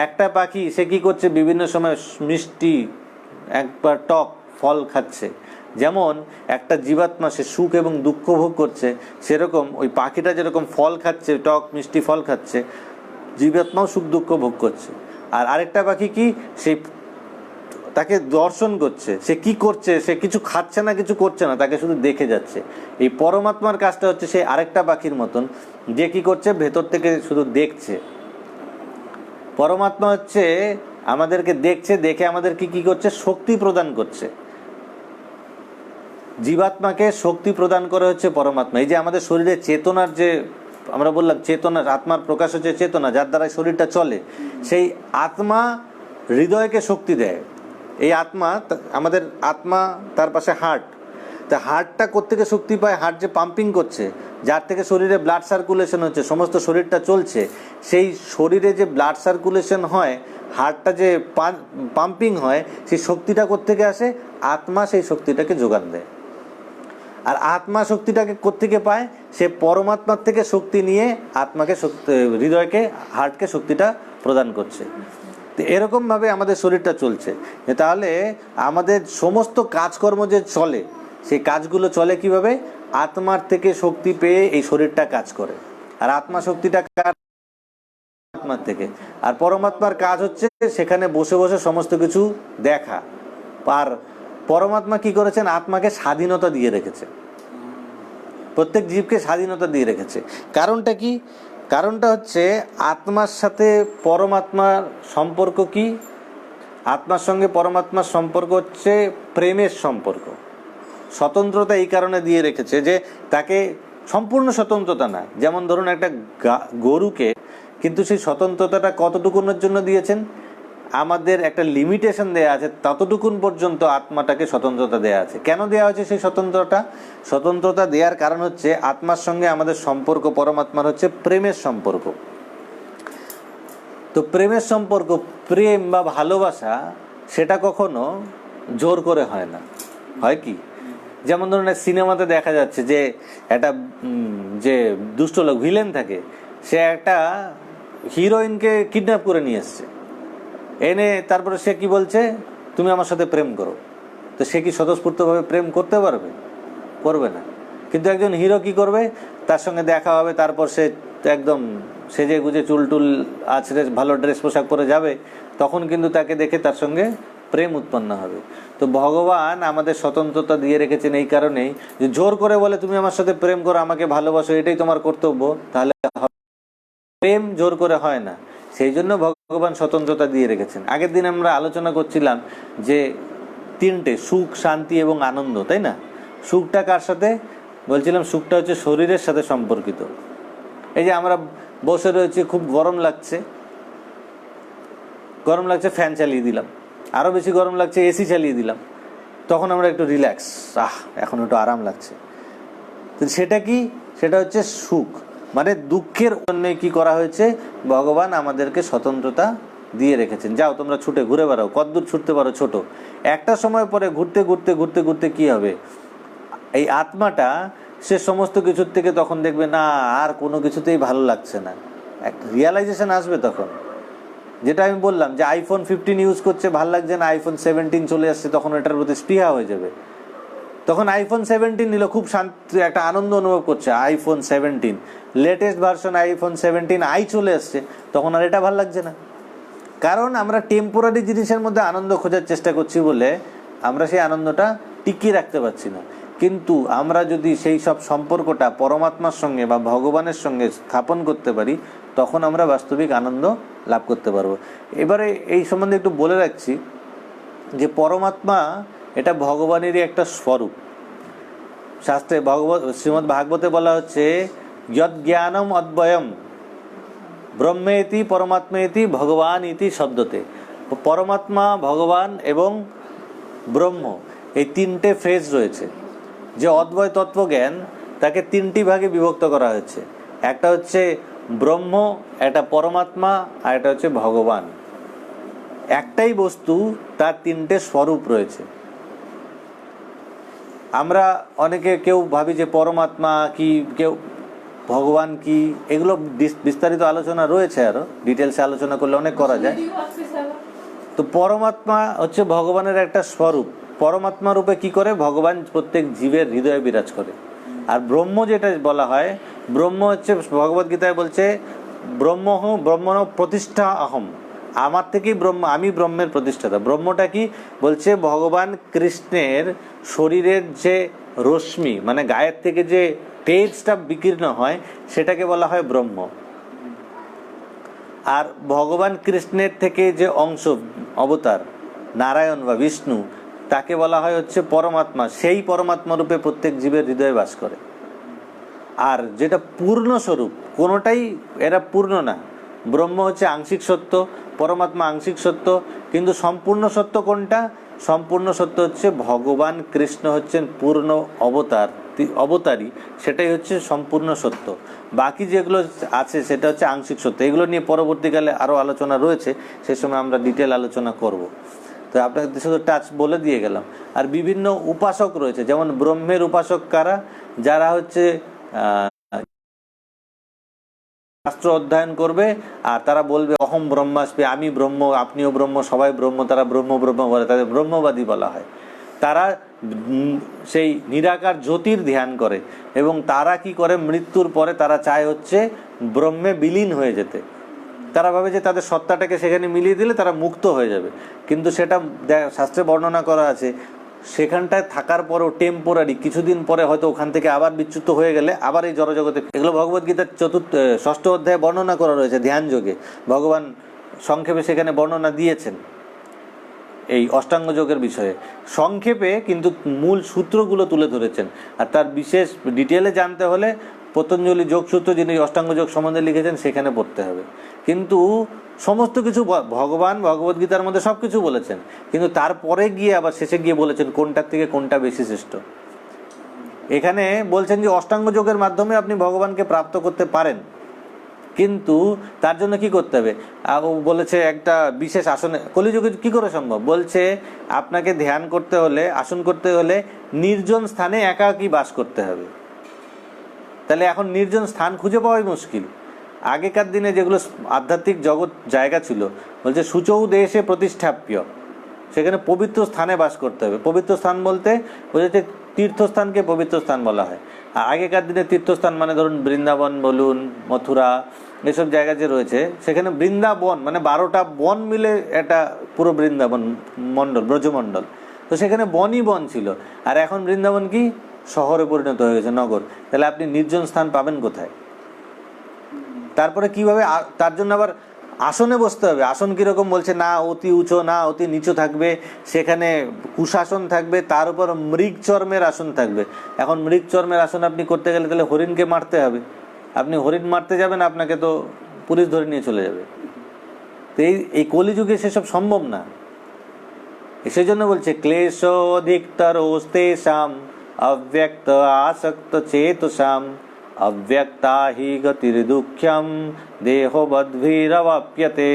একটা পাখি সে কি করছে? বিভিন্ন সময় মিষ্টি একবার টক ফল খাচ্ছে। যেমন একটা জীবাত্মা সে সুখ এবং দুঃখ ভোগ করছে, সেরকম ওই পাখিটা যেরকম ফল খাচ্ছে, টক মিষ্টি ফল খাচ্ছে, জীবাত্মাও সুখ দুঃখ ভোগ করছে। আর আরেকটা পাখি কি? সেই তাকে দর্শন করছে, সে কি করছে, সে কিছু খাচ্ছে না, কিছু করছে না, তাকে শুধু দেখে যাচ্ছে। এই পরমাত্মার কাজটা হচ্ছে সেই আরেকটা পাখির মতন, যে কি করছে? ভেতর থেকে শুধু দেখছে। পরমাত্মা হচ্ছে আমাদেরকে দেখছে, দেখে আমাদেরকে কি করছে? শক্তি প্রদান করছে। জীবাত্মাকে শক্তি প্রদান করে হচ্ছে পরমাত্মা। এই যে আমাদের শরীরে চেতনার যে আমরা বললাম চেতনার, আত্মার প্রকাশ হচ্ছে চেতনা, যার দ্বারা শরীরটা চলে, সেই আত্মা হৃদয়কে শক্তি দেয়। এই আত্মা, আমাদের আত্মা, তার পাশে হার্ট, তা হার্টটা কোত্থেকে শক্তি পায়? হার্ট যে পাম্পিং করছে, যার থেকে শরীরে ব্লাড সার্কুলেশন হচ্ছে, সমস্ত শরীরটা চলছে, সেই শরীরে যে ব্লাড সার্কুলেশন হয়, হার্টটা যে পাম্পিং হয়, সেই শক্তিটা কোত্থেকে আসে? আত্মা সেই শক্তিটাকে যোগান দেয়। আর আত্মা শক্তিটাকে কোত্থেকে পায়? সে পরমাত্মার থেকে শক্তি নিয়ে আত্মাকে শক্তি, হৃদয়কে, হার্টকে শক্তিটা প্রদান করছে। তো এরকমভাবে আমাদের শরীরটা চলছে। তাহলে আমাদের সমস্ত কাজকর্ম যে চলে, সেই কাজগুলো চলে কিভাবে? আত্মার থেকে শক্তি পেয়ে এই শরীরটা কাজ করে। আর আত্মা শক্তিটা আত্মার থেকে। আর পরমাত্মার কাজ হচ্ছে সেখানে বসে বসে সমস্ত কিছু দেখা। আর পরমাত্মা কি করেছেন? আত্মাকে স্বাধীনতা দিয়ে রেখেছে, প্রত্যেক জীবকে স্বাধীনতা দিয়ে রেখেছে। কারণটা কি? কারণটা হচ্ছে আত্মার সাথে পরমাত্মার সম্পর্ক কি? আত্মার সঙ্গে পরমাত্মার সম্পর্ক হচ্ছে প্রেমের সম্পর্ক। স্বতন্ত্রতা এই কারণে দিয়ে রেখেছে যে তাকে সম্পূর্ণ স্বতন্ত্রতা না। যেমন ধরুন একটা গরুকে, কিন্তু সেই স্বতন্ত্রতাটা কতটুকুনের জন্য দিয়েছেন? আমাদের একটা লিমিটেশন দেয়া আছে, ততটুকুন পর্যন্ত আত্মাটাকে স্বতন্ত্রতা দেয়া আছে। কেন দেয়া হয়েছে সেই স্বতন্ত্রতা? স্বতন্ত্রতা দেওয়ার কারণ হচ্ছে আত্মার সঙ্গে আমাদের সম্পর্ক পরমাত্মার হচ্ছে প্রেমের সম্পর্ক। তো প্রেমের সম্পর্ক, প্রেম বা ভালোবাসা, সেটা কখনো জোর করে হয় না। হয় কি? যেমন ধরুন সিনেমাতে দেখা যাচ্ছে যে একটা যে দুষ্ট লোক, ভিলেন থাকে, সে একটা হিরোইনকে কিডন্যাপ করে নিয়ে এসছে, এনে তারপরে সে কি বলছে? তুমি আমার সাথে প্রেম করো। তো সে কি স্বতঃস্ফূর্তভাবে প্রেম করতে পারবে? করবে না। কিন্তু একজন হিরো কি করবে? তার সঙ্গে দেখা হবে, তারপর সে একদম সেজে গুজে চুল টুল আছড়ে ভালো ড্রেস পোশাক পরে যাবে, তখন কিন্তু তাকে দেখে তার সঙ্গে প্রেম উৎপন্ন হবে। তো ভগবান আমাদের স্বতন্ত্রতা দিয়ে রেখেছেন এই কারণেই, যে জোর করে বলে তুমি আমার সাথে প্রেম করো, আমাকে ভালোবাসো, এটাই তোমার কর্তব্য, তাহলে প্রেম জোর করে হয় না। সেই জন্য ভগবান স্বতন্ত্রতা দিয়ে রেখেছেন। আগের দিন আমরা আলোচনা করছিলাম যে তিনটে, সুখ, শান্তি এবং আনন্দ, তাই না? সুখটা কার সাথে বলছিলাম? সুখটা হচ্ছে শরীরের সাথে সম্পর্কিত। এই যে আমরা বসে রয়েছি, খুব গরম লাগছে, ফ্যান চালিয়ে দিলাম, আরও বেশি গরম লাগছে, এসি চালিয়ে দিলাম, তখন আমরা একটু রিল্যাক্স, এখন একটু আরাম লাগছে। তো সেটা কি? সেটা হচ্ছে সুখ। মানে দুঃখের জন্য কি করা হয়েছে? ভগবান আমাদেরকে স্বতন্ত্রতা দিয়ে রেখেছেন। যাও তোমরা ছুটে ঘুরে বেড়াও, কতদূর ছুটতে পারো ছোট। একটা সময় পরে ঘুরতে ঘুরতে ঘুরতে ঘুরতে কি হবে? এই আত্মাটা সে সমস্ত কিছুর থেকে তখন দেখবে না আর কোনো কিছুতেই ভালো লাগছে না, একটা রিয়ালাইজেশন আসবে তখন। যেটা আমি বললাম যে আইফোন 15 ইউজ করছে, ভাল লাগছে না, আইফোন 17 চলে আসছে, তখন এটার প্রতি স্পৃহা হয়ে যাবে। তখন আইফোন 17 নিল, খুব শান্তি, একটা আনন্দ অনুভব করছে, iPhone 17 latest version, iPhone 17i চলে আসছে, তখন আর এটা ভাল লাগছে না। কারণ আমরা টেম্পোরারি জিনিসের মধ্যে আনন্দ খোঁজার চেষ্টা করছি বলে আমরা সেই আনন্দটা টিকিয়ে রাখতে পারছি না। কিন্তু আমরা যদি সেই সব সম্পর্কটা পরমাত্মার সঙ্গে বা ভগবানের সঙ্গে স্থাপন করতে পারি, তখন আমরা বাস্তবিক আনন্দ লাভ করতে পারবো। এবারে এই সম্বন্ধে একটু বলে রাখছি যে পরমাত্মা এটা ভগবানেরই একটা স্বরূপ। শাস্ত্রে শ্রীমদ্ ভাগবতে বলা হচ্ছে যদ জ্ঞানম অদ্বয়ম ব্রহ্মেতি পরমাত্মেতি ভগবান ইতি শব্দতে। পরমাত্মা, ভগবান এবং ব্রহ্ম, এই তিনটে ফ্রেজ রয়েছে। যে অদ্বয় তত্ত্বজ্ঞান, তাকে তিনটি ভাগে বিভক্ত করা হয়েছে। একটা হচ্ছে ব্রহ্ম, একটা পরমাত্মা, আর একটা হচ্ছে ভগবান। একটাই বস্তু, তার তিনটে স্বরূপ রয়েছে। আমরা অনেকে কেউ ভাবি যে পরমাত্মা কি, কেউ ভগবান কি, এগুলো বিস্তারিত আলোচনা রয়েছে, আরো ডিটেলসে আলোচনা করলে অনেক করা যায়। তো পরমাত্মা হচ্ছে ভগবানের একটা স্বরূপ। পরমাত্মা রূপে কি করে? ভগবান প্রত্যেক জীবের হৃদয়ে বিরাজ করে। আর ব্রহ্ম যেটা বলা হয়, ব্রহ্ম হচ্ছে ভগবদ্গীতায় বলছে ব্রহ্মণ প্রতিষ্ঠা অহম, আমার থেকেই ব্রহ্ম, আমি ব্রহ্মের প্রতিষ্ঠাতা। ব্রহ্মটা কি বলছে? ভগবান কৃষ্ণের শরীরের যে রশ্মি, মানে গায়ের থেকে যে তেজটা বিকীর্ণ হয়, সেটাকে বলা হয় ব্রহ্ম। আর ভগবান কৃষ্ণের থেকে যে অংশ, অবতার নারায়ণ বা বিষ্ণু, তাকে বলা হয় হচ্ছে পরমাত্মা। সেই পরমাত্মা রূপে প্রত্যেক জীবের হৃদয়ে বাস করে। আর যেটা পূর্ণ স্বরূপ, কোনোটাই এরা পূর্ণ না। ব্রহ্ম হচ্ছে আংশিক সত্য, পরমাত্মা আংশিক সত্য, কিন্তু সম্পূর্ণ সত্য কোনটা? সম্পূর্ণ সত্য হচ্ছে ভগবান কৃষ্ণ হচ্ছেন পূর্ণ অবতারী, সেটাই হচ্ছে সম্পূর্ণ সত্য। বাকি যেগুলো আছে সেটা হচ্ছে আংশিক সত্য। এগুলো নিয়ে পরবর্তীকালে আরও আলোচনা রয়েছে, সে সময় আমরা ডিটেল আলোচনা করব। তো আপনাদের শুধু টাচ বলে দিয়ে গেলাম। আর বিভিন্ন উপাসক রয়েছে, যেমন ব্রহ্মের উপাসক কারা? যারা হচ্ছে শাস্ত্র অধ্যয়ন করবে আর তারা বলবে অহম ব্রহ্মাস্মি, আমি ব্রহ্ম, আপনিও ব্রহ্ম, সবাই ব্রহ্ম, তারা ব্রহ্ম ব্রহ্ম বলে, তাদের ব্রহ্মবাদী বলা হয়। তারা সেই নিরাকার জ্যোতির ধ্যান করে এবং তারা কি করে? মৃত্যুর পরে তারা চায় হচ্ছে ব্রহ্মে বিলীন হয়ে যেতে। তারা ভাবে যে তাদের সত্তাটাকে সেখানে মিলিয়ে দিলে তারা মুক্ত হয়ে যাবে। কিন্তু সেটা শাস্ত্রে বর্ণনা করা আছে, সেখানটায় থাকার পরেও টেম্পোরারি, কিছুদিন পরে হয়তো ওখান থেকে আবার বিচ্যুত হয়ে গেলে আবার এই জড়জগতে। এগুলো ভগবদ্গীতার 6ষ্ঠ অধ্যায়ে বর্ণনা করা রয়েছে ধ্যান যোগে। ভগবান সংক্ষেপে সেখানে বর্ণনা দিয়েছেন এই অষ্টাঙ্গ যোগের বিষয়ে সংক্ষেপে, কিন্তু মূল সূত্রগুলো তুলে ধরেছেন। আর তার বিশেষ ডিটেলে জানতে হলে পতঞ্জলি যোগসূত্র, যিনি অষ্টাঙ্গ যোগ সম্বন্ধে লিখেছেন, সেখানে পড়তে হবে। কিন্তু সমস্ত কিছু ভগবান ভগবদ্গীতার মধ্যে সব কিছু বলেছেন, কিন্তু তারপরে গিয়ে আবার শেষে গিয়ে বলেছেন কোনটার থেকে কোনটা বেশি শ্রেষ্ঠ। এখানে বলছেন যে অষ্টাঙ্গ যোগের মাধ্যমে আপনি ভগবানকে প্রাপ্ত করতে পারেন, কিন্তু তার জন্য কি করতে হবে? ও বলেছে একটা বিশেষ আসনে। কলিযুগে কি করে সম্ভব? বলছে আপনাকে ধ্যান করতে হলে, আসন করতে হলে নির্জন স্থানে একাকী বাস করতে হবে। তাহলে এখন নির্জন স্থান খুঁজে পাওয়াই মুশকিল। আগেকার দিনে যেগুলো আধ্যাত্মিক জগৎ জায়গা ছিল, বলছে সুচৌ দেশে প্রতিষ্ঠাপ্য, সেখানে পবিত্র স্থানে বাস করতে হবে। পবিত্র স্থান বলতে বোঝাচ্ছে তীর্থস্থানকে পবিত্র স্থান বলা হয়। আর আগেকার দিনে তীর্থস্থান মানে ধরুন বৃন্দাবন বলুন, মথুরা, এসব জায়গা যে রয়েছে, সেখানে বৃন্দাবন মানে 12টা বন মিলে একটা পুরো বৃন্দাবন মণ্ডল, ব্রজমণ্ডল। তো সেখানে বনই বন ছিল। আর এখন বৃন্দাবন কি শহরে পরিণত হয়ে গেছে, নগর। তাহলে আপনি নির্জন স্থান পাবেন কোথায়? তারপরে কিভাবে? তার জন্য আবার আসনে বসতে হবে। আসন কীরকম বলছে, না অতি উঁচু না অতি নিচু থাকবে, সেখানে কুশাসন থাকবে, তার উপর মৃগ চর্মের আসন থাকবে। এখন মৃগ চর্মের আসন আপনি করতে গেলে তাহলে হরিণকে মারতে হবে। আপনি হরিণ মারতে যাবেন, আপনাকে তো পুলিশ ধরে নিয়ে চলে যাবে। তো এই কলিযুগে সেসব সম্ভব না। সেই জন্য বলছে ক্লেশ অধিকতর ওস্তেষাম অব্যক্ত আসক্ত চেতসাম অব্যক্তা হি গতির দুঃখ্যম দেহবদ্ভিরবাপ্যতে।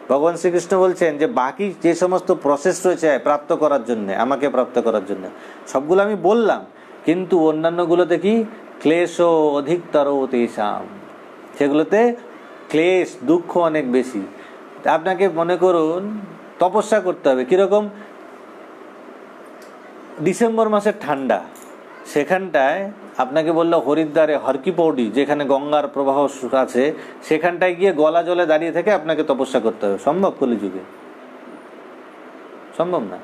ভগবান শ্রীকৃষ্ণ বলছেন যে বাকি যে সমস্ত প্রসেস রয়েছে প্রাপ্ত করার জন্য, আমাকে প্রাপ্ত করার জন্য, সবগুলো আমি বললাম, কিন্তু অন্যান্যগুলোতে কি ক্লেশ অধিকতর তেষাম, সেগুলোতে ক্লেশ দুঃখ অনেক বেশি। আপনাকে মনে করুন তপস্যা করতে হবে, কিরকম ডিসেম্বর মাসের ঠান্ডা, সেখানটায় আপনাকে বললো হরিদ্বারে হরকি পৌডি, যেখানে গঙ্গার প্রবাহ আছে, সেখানটায় গিয়ে গলা জলে দাঁড়িয়ে থেকে আপনাকে তপস্যা করতে হবে। সম্ভব? কলিযুগে সম্ভব না।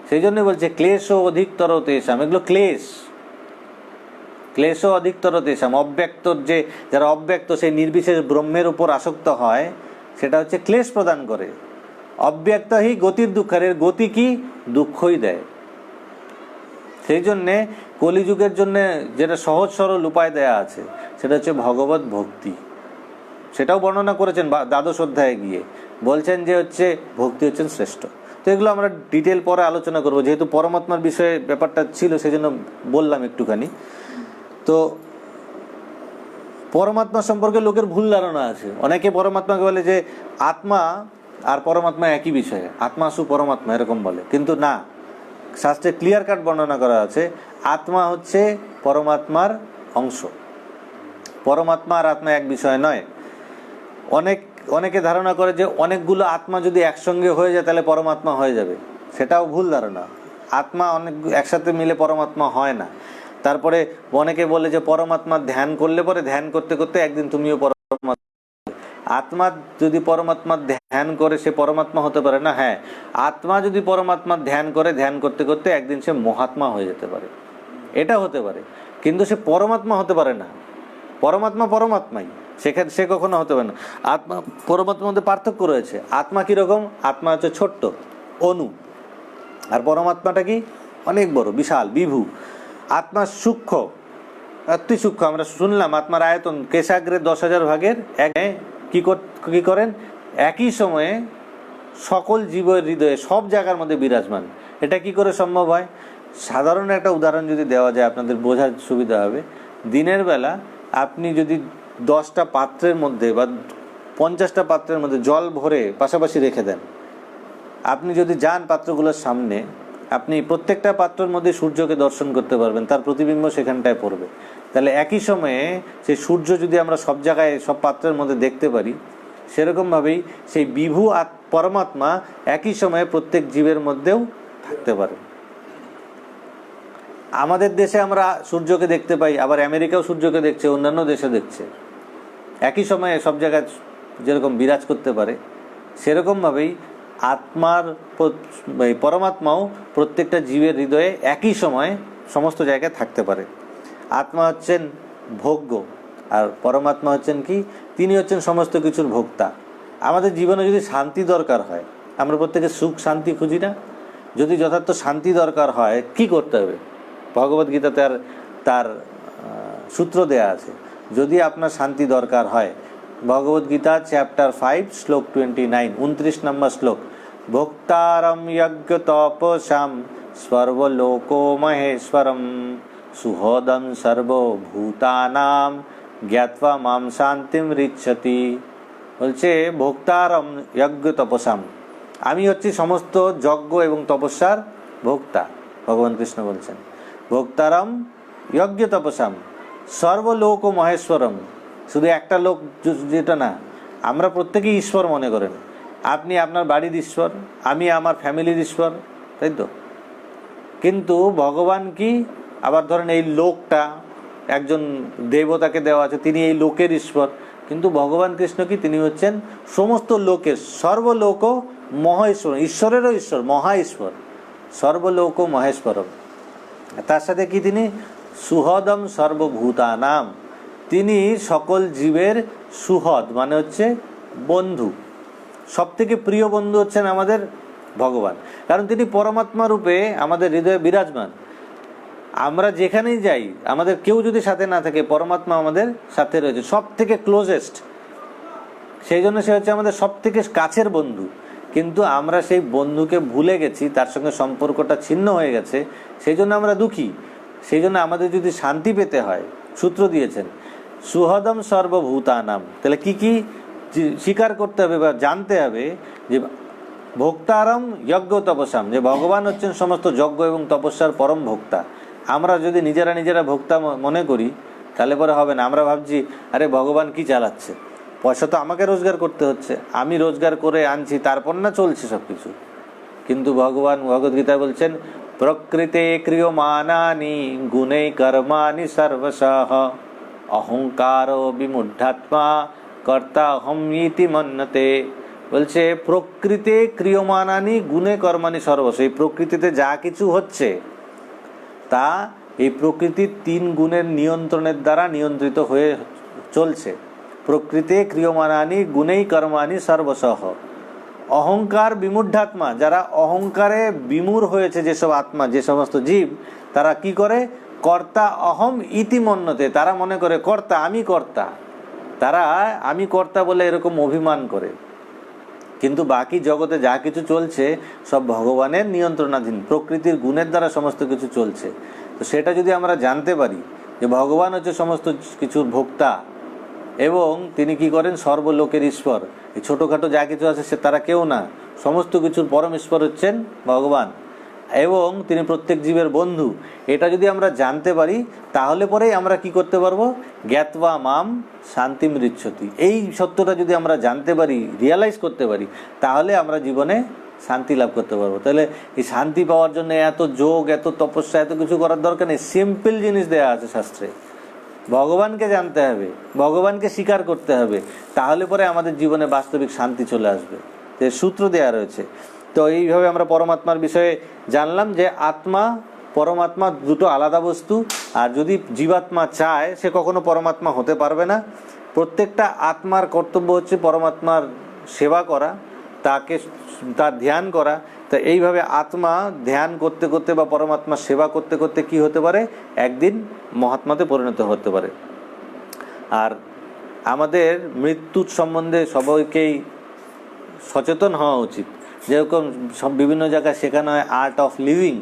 সেই জন্য বলছে ক্লেশ অধিকতর তেষাম, এগুলো ক্লেশ, ক্লেশ অধিকতর তেষাম। অব্যক্তর যে যারা অব্যক্ত, সেই নির্বিশেষ ব্রহ্মের উপর আসক্ত হয়, সেটা হচ্ছে ক্লেশ প্রদান করে। অব্যক্ত হি গতির দুঃখের, গতি কি? দুঃখই দেয়। সেই জন্যে কলিযুগের জন্য যেটা সহজ সরল উপায় দেয়া আছে, সেটা হচ্ছে ভগবত ভক্তি। সেটাও বর্ণনা করেছেন দ্বাদশ অধ্যায়ে গিয়ে, বলছেন যে হচ্ছে ভক্তি হচ্ছেন শ্রেষ্ঠ। তো এগুলো আমরা ডিটেল পরে আলোচনা করবো, যেহেতু পরমাত্মার বিষয়ে ব্যাপারটা ছিল সেই জন্য বললাম একটুখানি। তো পরমাত্মা সম্পর্কে লোকের ভুল ধারণা আছে। অনেকে পরমাত্মাকে বলে যে আত্মা আর পরমাত্মা একই বিষয়ে, আত্মা সু পরমাত্মা এরকম বলে, কিন্তু না, শাস্ত্রে ক্লিয়ার কাট বর্ণনা করা আছে আত্মা হচ্ছে পরমাত্মার অংশ, পরমাত্মা আর আত্মা এক বিষয় নয়। অনেকে ধারণা করে যে অনেকগুলো আত্মা যদি একসঙ্গে হয়ে যায় তাহলে পরমাত্মা হয়ে যাবে, সেটাও ভুল ধারণা। আত্মা অনেক একসাথে মিলে পরমাত্মা হয় না। তারপরে অনেকে বলে যে পরমাত্মা ধ্যান করলে পরে ধ্যান করতে করতে একদিন তুমিও পরমাত্মা। আত্মা যদি পরমাত্মার ধ্যান করে সে পরমাত্মা হতে পারে না? হ্যাঁ, আত্মা যদি পরমাত্মার ধ্যান করে, ধ্যান করতে করতে একদিন সে মহাত্মা হয়ে যেতে পারে, এটা হতে পারে, কিন্তু সে পরমাত্মা হতে পারে না। পরমাত্মা পরমাত্মাই, সেখানে সে কখনো হতে পারে না। আত্মা পরমাত্মার মধ্যে পার্থক্য রয়েছে। আত্মা কিরকম? আত্মা হচ্ছে ছোট্ট অণু, আর পরমাত্মাটা কি? অনেক বড়, বিশাল, বিভু। আত্মা সূক্ষ্ম, অতি সূক্ষ্ম। আমরা শুনলাম আত্মার আয়তন কেশাগ্রে 10,000 ভাগের এক। কি করেন? একই সময়ে সকল জীবের হৃদয়ে সব জায়গার মধ্যে বিরাজমান। এটা কি করে সম্ভব হয়? সাধারণ একটা উদাহরণ যদি দেওয়া যায় আপনাদের বোঝার সুবিধা হবে। দিনের বেলা আপনি যদি 10টা পাত্রের মধ্যে বা 50টা পাত্রের মধ্যে জল ভরে পাশাপাশি রেখে দেন, আপনি যদি যান পাত্রগুলোর সামনে, আপনি প্রত্যেকটা পাত্রের মধ্যে সূর্যকে দর্শন করতে পারবেন, তার প্রতিবিম্ব সেখানটায় পড়বে। তাহলে একই সময়ে সেই সূর্য যদি আমরা সব জায়গায় সব পাত্রের মধ্যে দেখতে পারি, সেরকমভাবেই সেই বিভু পরমাত্মা একই সময়ে প্রত্যেক জীবের মধ্যেও থাকতে পারে। আমাদের দেশে আমরা সূর্যকে দেখতে পাই, আবার আমেরিকাও সূর্যকে দেখছে, অন্যান্য দেশে দেখছে। একই সময়ে সব জায়গায় যেরকম বিরাজ করতে পারে, সেরকমভাবেই আত্মার পরমাত্মাও প্রত্যেকটা জীবের হৃদয়ে একই সময়ে সমস্ত জায়গায় থাকতে পারে। আত্মা হচ্ছেন ভোগ্য, আর পরমাত্মা হচ্ছেন কি? তিনি হচ্ছেন সমস্ত কিছুর ভোক্তা। আমাদের জীবনে যদি শান্তি দরকার হয়, আমরা প্রত্যেকে সুখ শান্তি খুঁজি না? যদি যথার্থ শান্তি দরকার হয় কি করতে হবে? ভগবদ্গীতাতে তার সূত্র দেয়া আছে। যদি আপনার শান্তি দরকার হয়, ভগবদ্গীতা চ্যাপ্টার 5 শ্লোক 29, 29 নম্বর শ্লোক, ভোক্তারম যজ্ঞ তপসাম সর্বলোকো মহেশ্বরম সুহৃদম সর্বভূতানাম জ্ঞাত্বা মাম শান্তিম রিচ্ছতি। বলছে ভোক্তারম যজ্ঞ তপসাম, আমি হচ্ছি সমস্ত যজ্ঞ এবং তপস্যার ভোক্তা। ভগবান কৃষ্ণ বলছেন ভোক্তারম যজ্ঞ তপসাম সর্বলোক মহেশ্বরম। শুধু একটা লোক যেটা না, আমরা প্রত্যেকেই ঈশ্বর মনে করেন। আপনি আপনার বাড়ির ঈশ্বর, আমি আমার ফ্যামিলির ঈশ্বর, তাই তো? কিন্তু ভগবান কি? আবার ধরেন এই লোকটা একজন দেবতাকে দেওয়া আছে, তিনি এই লোকের ঈশ্বর। কিন্তু ভগবান কৃষ্ণ কি? তিনি হচ্ছেন সমস্ত লোকের, সর্বলোক মহেশ্বর, ঈশ্বরেরও ঈশ্বর, মহা ঈশ্বর, সর্বলোক মহেশ্বরম। তার সাথে কি? তিনি সুহৃদম সর্বভূতানাম, তিনি সকল জীবের সুহৃদ মানে হচ্ছে বন্ধু। সব থেকে প্রিয় বন্ধু হচ্ছেন আমাদের ভগবান, কারণ তিনি পরমাত্মা রূপে আমাদের হৃদয়ে বিরাজমান। আমরা যেখানেই যাই, আমাদের কেউ যদি সাথে না থাকে, পরমাত্মা আমাদের সাথে রয়েছে, সব থেকে ক্লোজেস্ট। সেই জন্য সে হচ্ছে আমাদের সব থেকে কাছের বন্ধু। কিন্তু আমরা সেই বন্ধুকে ভুলে গেছি, তার সঙ্গে সম্পর্কটা ছিন্ন হয়ে গেছে, সেই জন্য আমরা দুঃখী। সেই জন্য আমাদের যদি শান্তি পেতে হয়, সূত্র দিয়েছেন সুহদম সর্বভূতানাম। তাহলে কি কি স্বীকার করতে হবে বা জানতে হবে? যে ভোক্তারম যজ্ঞ তপস্যাম, যে ভগবান হচ্ছেন সমস্ত যজ্ঞ এবং তপস্যার পরম ভোক্তা। আমরা যদি নিজেরা ভোক্তা মনে করি, তাহলে পরে হবে না। আমরা ভাবছি আরে ভগবান কি চালাচ্ছে, পয়সা তো আমাকে রোজগার করতে হচ্ছে, আমি রোজগার করে আনছি, তারপর না চলছে সব কিছু। কিন্তু ভগবান ভগবদ্গীতা বলছেন প্রকৃতে ক্রিয়মানানি গুণে কর্মাণি সর্বশঃ অহংকার বিমূঢ়াত্মা কর্তা হম ইতি মন্যতে। বলছে প্রকৃতে ক্রিয়মানানি গুণে কর্মাণি সর্বশ, এই প্রকৃতিতে যা কিছু হচ্ছে তা এই প্রকৃতির 3 গুণের নিয়ন্ত্রণের দ্বারা নিয়ন্ত্রিত হয়ে চলছে। প্রকৃতে ক্রিয়মানানি গুণেই কর্মাণি সর্বশঃ অহংকার বিমূঢ়াত্মা, যারা অহংকারে বিমূঢ় হয়েছে, যেসব আত্মা, যে সমস্ত জীব, তারা কি করে? কর্তা অহম ইতি মন্যতে, তারা মনে করে কর্তা, আমি কর্তা। তারা আমি কর্তা বলে এরকম অভিমান করে। কিন্তু বাকি জগতে যা কিছু চলছে সব ভগবানের নিয়ন্ত্রণাধীন, প্রকৃতির গুণের দ্বারা সমস্ত কিছু চলছে। তো সেটা যদি আমরা জানতে পারি যে ভগবান হচ্ছে সমস্ত কিছুর ভোক্তা এবং তিনি কি করেন? সর্বলোকের ঈশ্বর। এই ছোটোখাটো যা কিছু আছে সে তারা কেউ না, সমস্ত কিছুর পরম ঈশ্বর হচ্ছেন ভগবান, এবং তিনি প্রত্যেক জীবের বন্ধু। এটা যদি আমরা জানতে পারি, তাহলে পরেই আমরা কি করতে পারবো? জ্ঞাত্বা মাম শান্তিম ঋচ্ছতি। এই সত্যটা যদি আমরা জানতে পারি, রিয়ালাইজ করতে পারি, তাহলে আমরা জীবনে শান্তি লাভ করতে পারবো। তাহলে এই শান্তি পাওয়ার জন্য এত যোগ, এত তপস্যা, এত কিছু করার দরকার নেই। সিম্পল জিনিস দেয়া আছে শাস্ত্রে। ভগবানকে জানতে হবে, ভগবানকে স্বীকার করতে হবে, তাহলে পরে আমাদের জীবনে বাস্তবিক শান্তি চলে আসবে। সূত্র দেয়া রয়েছে। তো এইভাবে আমরা পরমাত্মার বিষয়ে জানলাম যে আত্মা পরমাত্মা দুটো আলাদা বস্তু। আর যদি জীবাত্মা চায়, সে কখনো পরমাত্মা হতে পারবে না। প্রত্যেকটা আত্মার কর্তব্য হচ্ছে পরমাত্মার সেবা করা, তার ধ্যান করা। তা এইভাবে আত্মা ধ্যান করতে করতে বা পরমাত্মার সেবা করতে করতে কি হতে পারে? একদিন মহাত্মাতে পরিণত হতে পারে। আর আমাদের মৃত্যুর সম্বন্ধে সবাইকেই সচেতন হওয়া উচিত। যেরকম সব বিভিন্ন জায়গায় শেখানো হয় আর্ট অফ লিভিং,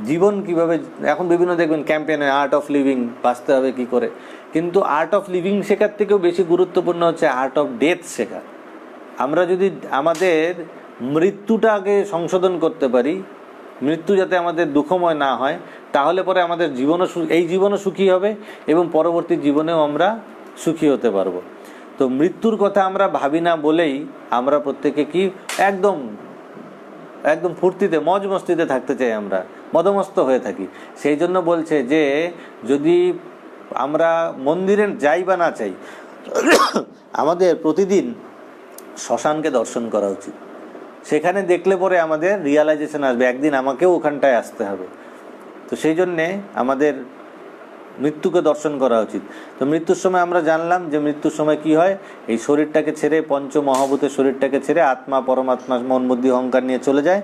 জীবন কিভাবে, এখন বিভিন্ন দেখবেন ক্যাম্পেইন হয় আর্ট অফ লিভিং, বাঁচতে হবে কি করে। কিন্তু আর্ট অফ লিভিং শেখার থেকেও বেশি গুরুত্বপূর্ণ হচ্ছে আর্ট অফ ডেথ শেখা। আমরা যদি আমাদের মৃত্যুটাকে সংশোধন করতে পারি, মৃত্যু যাতে আমাদের দুঃখময় না হয়, তাহলে পরে আমাদের এই জীবনও সুখী হবে এবং পরবর্তী জীবনেও আমরা সুখী হতে পারবো। তো মৃত্যুর কথা আমরা ভাবি না বলেই আমরা প্রত্যেকে কি একদম একদম ফুর্তিতে মজ মস্তিতে থাকতে চাই, আমরা মদমস্ত হয়ে থাকি। সেই জন্য বলছে যে যদি আমরা মন্দিরে যাই বা না চাই, আমাদের প্রতিদিন শ্মশানকে দর্শন করা উচিত। সেখানে দেখলে পরে আমাদের রিয়ালাইজেশন আসবে একদিন আমাকেও ওখানটায় আসতে হবে। তো সেই জন্যে আমাদের মৃত্যুকে দর্শন করা উচিত। তো মৃত্যুর সময় আমরা জানলাম যে মৃত্যুর সময় কি হয়? এই শরীরটাকে ছেড়ে, পঞ্চমহাভূতের শরীরটাকে ছেড়ে আত্মা পরমাত্মা মন বুদ্ধি অহংকার নিয়ে চলে যায়।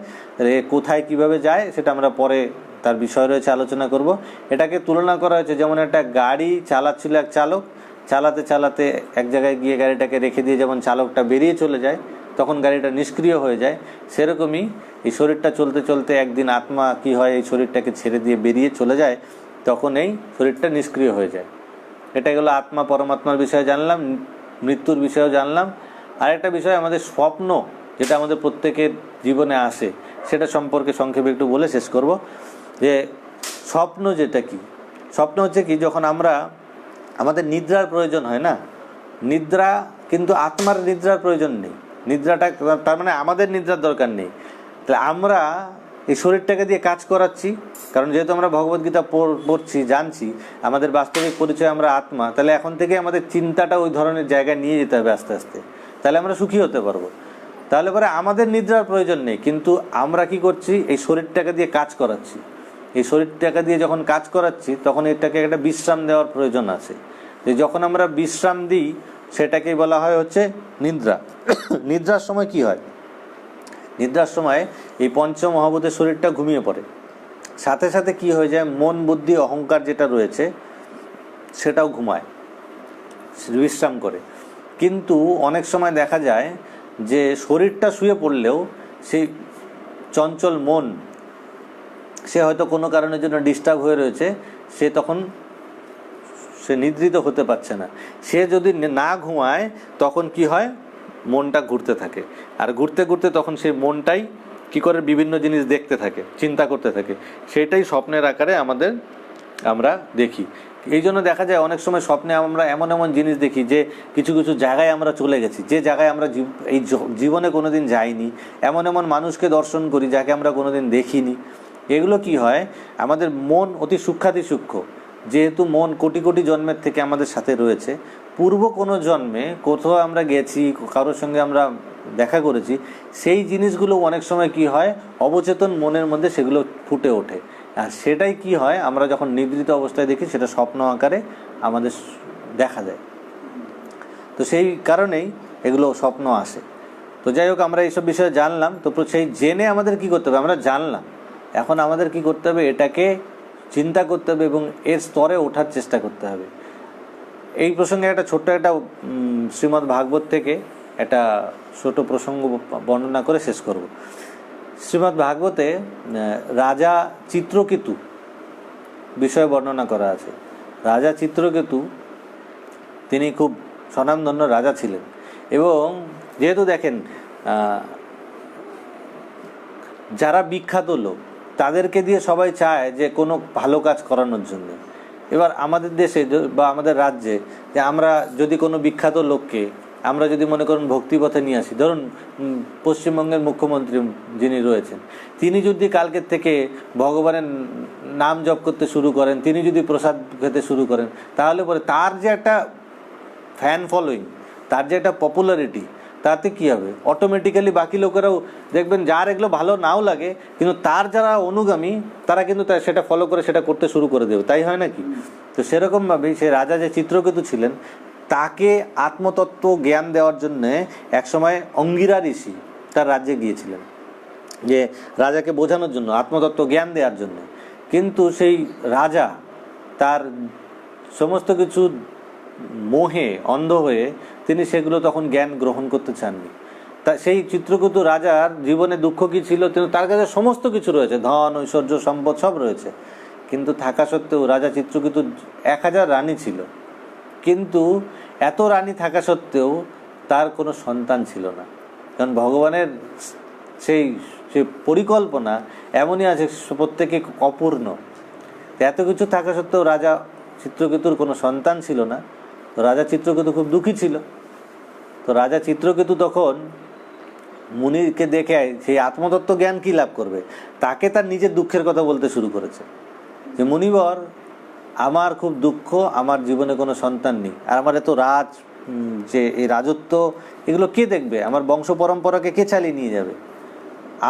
কোথায় কিভাবে যায় সেটা আমরা পরে তার বিষয় রয়েছে আলোচনা করব। এটাকে তুলনা করা হয়েছে যেমন একটা গাড়ি চালাচ্ছিল এক চালক, চালাতে চালাতে এক জায়গায় গিয়ে গাড়িটাকে রেখে দিয়ে যেমন চালকটা বেরিয়ে চলে যায়, তখন গাড়িটা নিষ্ক্রিয় হয়ে যায়। সেরকমই এই শরীরটা চলতে চলতে একদিন আত্মা কি হয়, এই শরীরটাকে ছেড়ে দিয়ে বেরিয়ে চলে যায়, তখন এই শরীরটা নিষ্ক্রিয় হয়ে যায়। এটা গেলো আত্মা পরমাত্মার বিষয়ে জানলাম, মৃত্যুর বিষয়েও জানলাম। আরেকটা বিষয় আমাদের স্বপ্ন, যেটা আমাদের প্রত্যেকের জীবনে আসে, সেটা সম্পর্কে সংক্ষেপে একটু বলে শেষ করব। যে স্বপ্ন যেটা কি, স্বপ্ন হচ্ছে কি, যখন আমাদের নিদ্রার প্রয়োজন হয় না, নিদ্রা, কিন্তু আত্মার নিদ্রার প্রয়োজন নেই। নিদ্রাটা তার মানে আমাদের নিদ্রার দরকার নেই। তাহলে আমরা এই শরীরটাকে দিয়ে কাজ করাচ্ছি, কারণ যেহেতু আমরা ভগবদ্গীতা পড়ছি, জানছি আমাদের বাস্তবিক পরিচয় আমরা আত্মা, তাহলে এখন থেকে আমাদের চিন্তাটা ওই ধরনের জায়গায় নিয়ে যেতে হবে আস্তে আস্তে, তাহলে আমরা সুখী হতে পারবো। তাহলে পরে আমাদের নিদ্রার প্রয়োজন নেই, কিন্তু আমরা কি করছি? এই শরীরটাকে দিয়ে কাজ করাচ্ছি। এই শরীরটাকে দিয়ে যখন কাজ করাচ্ছি, তখন এটাকে একটা বিশ্রাম দেওয়ার প্রয়োজন আছে। যে যখন আমরা বিশ্রাম দিই, সেটাকেই বলা হয় হচ্ছে নিদ্রা। নিদ্রার সময় কি হয়? নিদ্রার সময় এই পঞ্চমহাভূতের শরীরটা ঘুমিয়ে পড়ে, সাথে সাথে কি হয়ে যায়, মন বুদ্ধি অহংকার যেটা রয়েছে সেটাও ঘুমায়, বিশ্রাম করে। কিন্তু অনেক সময় দেখা যায় যে শরীরটা শুয়ে পড়লেও সেই চঞ্চল মন, সে হয়তো কোনো কারণের জন্য ডিস্টার্ব হয়ে রয়েছে, সে তখন সে নিদ্রিত হতে পারছে না। সে যদি না ঘুমায় তখন কি হয়, মনটা ঘুরতে থাকে, আর ঘুরতে ঘুরতে তখন সেই মনটাই কি করে বিভিন্ন জিনিস দেখতে থাকে, চিন্তা করতে থাকে, সেটাই স্বপ্নের আকারে আমরা দেখি। এই জন্য দেখা যায় অনেক সময় স্বপ্নে আমরা এমন এমন জিনিস দেখি যে কিছু কিছু জায়গায় আমরা চলে গেছি, যে জায়গায় আমরা এই জীবনে কোনোদিন যাইনি, এমন এমন মানুষকে দর্শন করি যাকে আমরা কোনোদিন দেখিনি। এগুলো কি হয়, আমাদের মন অতি সূক্ষ্মাতি সূক্ষ্ম, যেহেতু মন কোটি কোটি জন্মের থেকে আমাদের সাথে রয়েছে, পূর্ব কোনো জন্মে কোথাও আমরা গেছি, কারোর সঙ্গে আমরা দেখা করেছি, সেই জিনিসগুলো অনেক সময় কি হয়, অবচেতন মনের মধ্যে সেগুলো ফুটে ওঠে, আর সেটাই কি হয়, আমরা যখন নিদ্রিত অবস্থায় দেখি সেটা স্বপ্ন আকারে আমাদের দেখা দেয়। তো সেই কারণেই এগুলো স্বপ্ন আসে। তো যাই হোক, আমরা এইসব বিষয়ে জানলাম। তো সেই জেনে আমাদের কি করতে হবে, আমরা জানলাম, এখন আমাদের কি করতে হবে, এটাকে চিন্তা করতে হবে এবং এর স্তরে ওঠার চেষ্টা করতে হবে। এই প্রসঙ্গে একটা ছোট্ট একটা শ্রীমদ্ ভাগবত থেকে একটা ছোট প্রসঙ্গ বর্ণনা করে শেষ করব। শ্রীমদ্ ভাগবতে রাজা চিত্রকেতু বিষয়ে বর্ণনা করা আছে। রাজা চিত্রকেতু তিনি খুব স্বনামধন্য রাজা ছিলেন, এবং যেহেতু দেখেন যারা বিখ্যাত লোক তাদেরকে দিয়ে সবাই চায় যে কোনো ভালো কাজ করানোর জন্য। এবার আমাদের দেশে বা আমাদের রাজ্যে যে আমরা যদি কোনো বিখ্যাত লোককে আমরা যদি মনে করুন ভক্তিপথে নিয়ে আসি, ধরুন পশ্চিমবঙ্গের মুখ্যমন্ত্রী যিনি রয়েছেন, তিনি যদি কালকের থেকে ভগবানের নাম জপ করতে শুরু করেন, তিনি যদি প্রসাদ খেতে শুরু করেন, তাহলে পরে তার যে একটা ফ্যান ফলোয়িং, তার যে একটা পপুলারিটি, তাতে কি হবে, অটোমেটিক্যালি বাকি লোকেরাও দেখবেন, যার এগুলো ভালো নাও লাগে কিন্তু তার যারা অনুগামী তারা কিন্তু সেটা ফলো করে সেটা করতে শুরু করে দেবে, তাই হয় নাকি? তো সেরকমভাবেই সে রাজা যে চিত্রকেতু ছিলেন, তাকে আত্মতত্ত্ব জ্ঞান দেওয়ার জন্যে একসময় অঙ্গিরা ঋষি তার রাজ্যে গিয়েছিলেন, যে রাজাকে বোঝানোর জন্য, আত্মতত্ত্ব জ্ঞান দেওয়ার জন্য। কিন্তু সেই রাজা তার সমস্ত কিছু মোহে অন্ধ হয়ে তিনি সেগুলো তখন জ্ঞান গ্রহণ করতে চাননি। তা সেই চিত্রকেতু রাজার জীবনে দুঃখ কী ছিল, তার কাছে সমস্ত কিছু রয়েছে, ধন ঐশ্বর্য সম্পদ সব রয়েছে, কিন্তু থাকা সত্ত্বেও রাজা চিত্রকেতু 1000 রানী ছিল, কিন্তু এত রানী থাকা সত্ত্বেও তার কোনো সন্তান ছিল না। কারণ ভগবানের সেই পরিকল্পনা এমনই আছে, প্রত্যেকে অপূর্ণ। এত কিছু থাকা সত্ত্বেও রাজা চিত্রকেতুর কোনো সন্তান ছিল না। তো রাজা চিত্রকেতু খুব দুঃখী ছিল। তো রাজা চিত্রকেতু তখন মুনিকে দেখে সেই আত্মতত্ত্ব জ্ঞান কি লাভ করবে, তাকে তার নিজের দুঃখের কথা বলতে শুরু করেছে, যে মুনিবর, আমার খুব দুঃখ, আমার জীবনে কোনো সন্তান নেই, আর আমার এত যে এই রাজত্ব এগুলো কে দেখবে, আমার বংশ পরম্পরাকে কে চালিয়ে নিয়ে যাবে,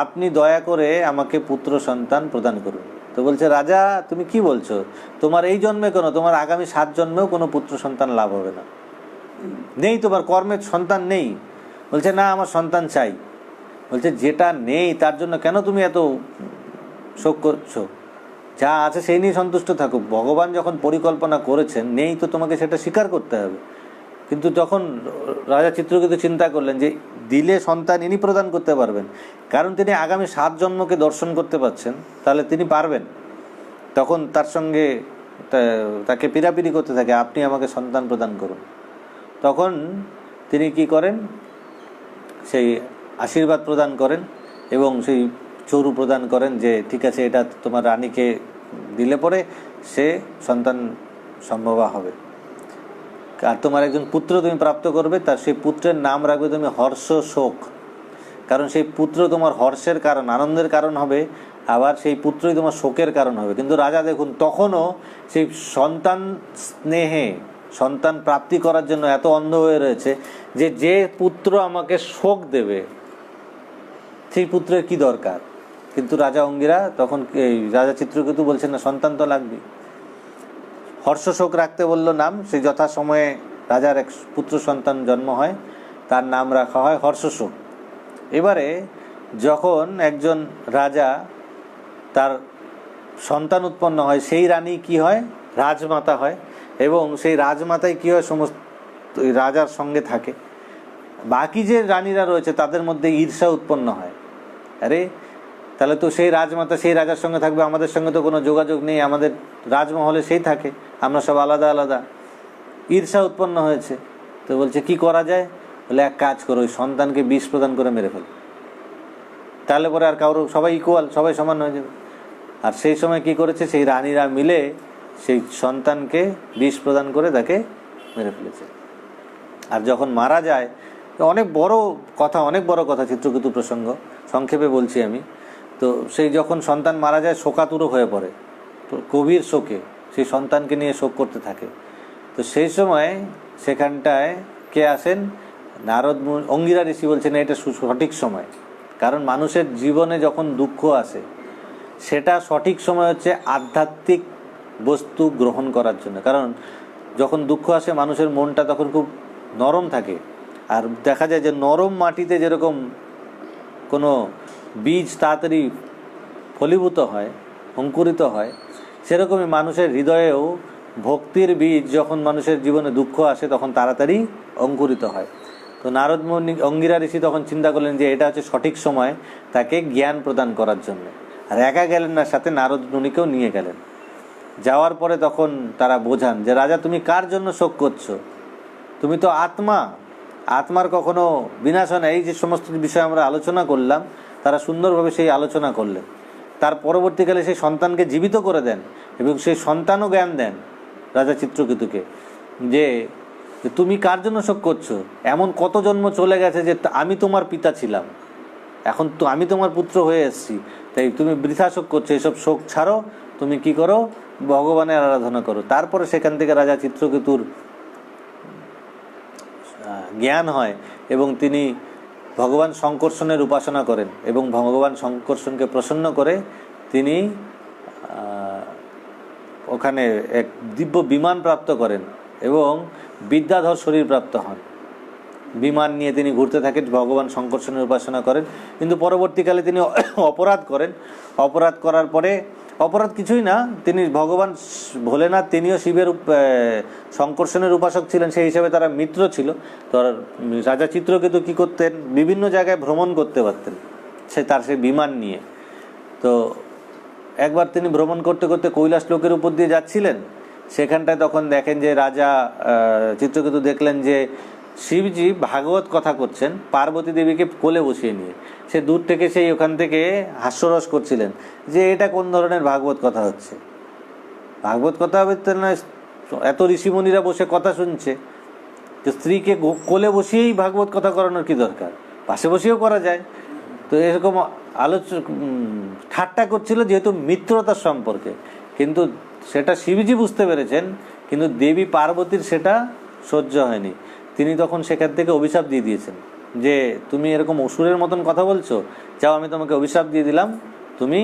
আপনি দয়া করে আমাকে পুত্র সন্তান প্রদান করুন। তো বলছে, রাজা তুমি কি বলছো, তোমার এই জন্মে কেন, তোমার আগামী 7 জন্মেও কোনো পুত্র সন্তান লাভ হবে না, নেই, তোমার কর্মের সন্তান নেই। বলছে, না, আমার সন্তান চাই। বলছে, যেটা নেই তার জন্য কেন তুমি এত শোক করছো, যা আছে সেই নিয়ে সন্তুষ্ট থাকো, ভগবান যখন পরিকল্পনা করেছেন নেই তো তোমাকে সেটা স্বীকার করতে হবে। কিন্তু যখন রাজা চিত্রকেতু চিন্তা করলেন যে দিলে সন্তান ইনি প্রদান করতে পারবেন, কারণ তিনি আগামী 7 জন্মকে দর্শন করতে পারছেন, তাহলে তিনি পারবেন, তখন তার সঙ্গে তাকে পিরাপিরি করতে থাকে, আপনি আমাকে সন্তান প্রদান করুন। তখন তিনি কি করেন, সেই আশীর্বাদ প্রদান করেন এবং সেই চরু প্রদান করেন, যে ঠিক আছে, এটা তোমার রানীকে দিলে পরে সে সন্তান সম্ভবা হবে, আর তোমার একজন পুত্র তুমি প্রাপ্ত করবে, তার সেই পুত্রের নাম রাখবে তুমি হর্ষ শোক, কারণ সেই পুত্র তোমার হর্ষের কারণ, আনন্দের কারণ হবে, আবার সেই পুত্রই তোমার শোকের কারণ হবে। কিন্তু রাজা দেখুন তখনও সেই সন্তান স্নেহে, সন্তান প্রাপ্তি করার জন্য এত অন্ধ হয়ে রয়েছে যে পুত্র আমাকে শোক দেবে সেই পুত্রের কি দরকার। কিন্তু রাজা অঙ্গিরা তখন, রাজা চিত্রকেতু বলছেন, না, সন্তান তো লাগবে। হর্ষ শোক রাখতে বললো নাম, সেই যথাসময়ে রাজার এক পুত্র সন্তান জন্ম হয়, তার নাম রাখা হয় হর্ষশোক। এবারে যখন একজন রাজা তার সন্তান উৎপন্ন হয়, সেই রানী কি হয়, রাজমাতা হয়, এবং সেই রাজমাতাই কি হয়, সমস্ত রাজার সঙ্গে থাকে। বাকি যে রানীরা রয়েছে তাদের মধ্যে ঈর্ষা উৎপন্ন হয়। আরে তাহলে তো সেই রাজমাতা সেই রাজার সঙ্গে থাকবে, আমাদের সঙ্গে তো কোনো যোগাযোগ নেই, আমাদের রাজমহলে সেই থাকে, আমরা সব আলাদা আলাদা। ঈর্ষা উৎপন্ন হয়েছে। তো বলছে কি করা যায়, বলে এক কাজ করো, ওই সন্তানকে বিষ প্রদান করে মেরে ফেলো, তাহলে পরে আর কারো, সবাই ইকুয়াল, সবাই সমান হয়ে যাবে। আর সেই সময় কি করেছে, সেই রানীরা মিলে সেই সন্তানকে বিষ প্রদান করে তাকে মেরে ফেলেছে। আর যখন মারা যায়, অনেক বড় কথা চিত্রকেতু প্রসঙ্গ, সংক্ষেপে বলছি আমি। তো সেই যখন সন্তান মারা যায়, শোকাতুর হয়ে পড়ে, গভীর শোকে সেই সন্তানকে নিয়ে শোক করতে থাকে। তো সেই সময় সেখানটায় কে আসেন, নারদ অঙ্গিরা ঋষি বলছেন এটা সঠিক সময়। কারণ মানুষের জীবনে যখন দুঃখ আসে, সেটা সঠিক সময় হচ্ছে আধ্যাত্মিক বস্তু গ্রহণ করার জন্য। কারণ যখন দুঃখ আসে মানুষের মনটা তখন খুব নরম থাকে। আর দেখা যায় যে নরম মাটিতে যেরকম কোনো বীজ তাড়াতাড়ি ফলীভূত হয়, অঙ্কুরিত হয়, সেরকমই মানুষের হৃদয়েও ভক্তির বীজ যখন মানুষের জীবনে দুঃখ আসে তখন তাড়াতাড়ি অঙ্কুরিত হয়। তো নারদ মুনি অঙ্গিরা ঋষি তখন চিন্তা করলেন যে এটা হচ্ছে সঠিক সময় তাকে জ্ঞান প্রদান করার জন্য। আর একা গেলেন না, সাথে নারদ মুনিকেও নিয়ে গেলেন। যাওয়ার পরে তখন তারা বোঝান যে রাজা তুমি কার জন্য শোক করছো, তুমি তো আত্মা, আত্মার কখনো বিনাশ হয় না। এই যে সমস্ত বিষয় আমরা আলোচনা করলাম, তারা সুন্দরভাবে সেই আলোচনা করলেন। তার পরবর্তীকালে সেই সন্তানকে জীবিত করে দেন এবং সেই সন্তানও জ্ঞান দেন রাজা চিত্রকেতুকে যে তুমি কার জন্য শোক করছো, এমন কত জন্ম চলে গেছে যে আমি তোমার পিতা ছিলাম, এখন তো আমি তোমার পুত্র হয়ে এসেছি, তাই তুমি বৃথা শোক করছো, এসব শোক ছাড়ো, তুমি কি করো, ভগবানের আরাধনা করো। তারপরে সেখান থেকে রাজা চিত্রকেতুর জ্ঞান হয় এবং তিনি ভগবান শঙ্কর্ষণের উপাসনা করেন এবং ভগবান শঙ্কর্ষণকে প্রসন্ন করে তিনি ওখানে এক দিব্য বিমান প্রাপ্ত করেন এবং বিদ্যাধর শরীর প্রাপ্ত হন। বিমান নিয়ে তিনি ঘুরতে থাকেন, ভগবান শঙ্কর্ষণের উপাসনা করেন। কিন্তু পরবর্তীকালে তিনি অপরাধ করেন। অপরাধ করার পরে, অপরাধ কিছুই না, তিনি ভগবান ভোলেনাথ তিনিও শিবের শঙ্কর্ষণের উপাসক ছিলেন, সেই হিসাবে তারা মিত্র ছিল। তো রাজা চিত্রকেতু কী করতেন, বিভিন্ন জায়গায় ভ্রমণ করতে পারতেন তার সেই বিমান নিয়ে। তো একবার তিনি ভ্রমণ করতে করতে কৈলাস লোকের উপর দিয়ে যাচ্ছিলেন, সেখানটায় তখন দেখেন যে রাজা চিত্রকেতু দেখলেন যে শিবজি ভাগবত কথা করছেন পার্বতী দেবীকে কোলে বসিয়ে নিয়ে। সে দূর থেকে সেই ওখান থেকে হাস্যরস করছিলেন যে এটা কোন ধরনের ভাগবত কথা হচ্ছে, ভাগবত কথা হবে না, এত ঋষিমুনিরা বসে কথা শুনছে, তো স্ত্রীকে কোলে বসিয়েই ভাগবত কথা করানোর কি দরকার, পাশে বসিয়েও করা যায়। তো এরকম ঠাট্টা করছিল যেহেতু মিত্রতার সম্পর্কে, কিন্তু সেটা শিবজি বুঝতে পেরেছেন, কিন্তু দেবী পার্বতীর সেটা সহ্য হয়নি। তিনি তখন সেখান থেকে অভিশাপ দিয়ে দিয়েছেন যে তুমি এরকম অসুরের মতন কথা বলছো, যাও আমি তোমাকে অভিশাপ দিয়ে দিলাম, তুমি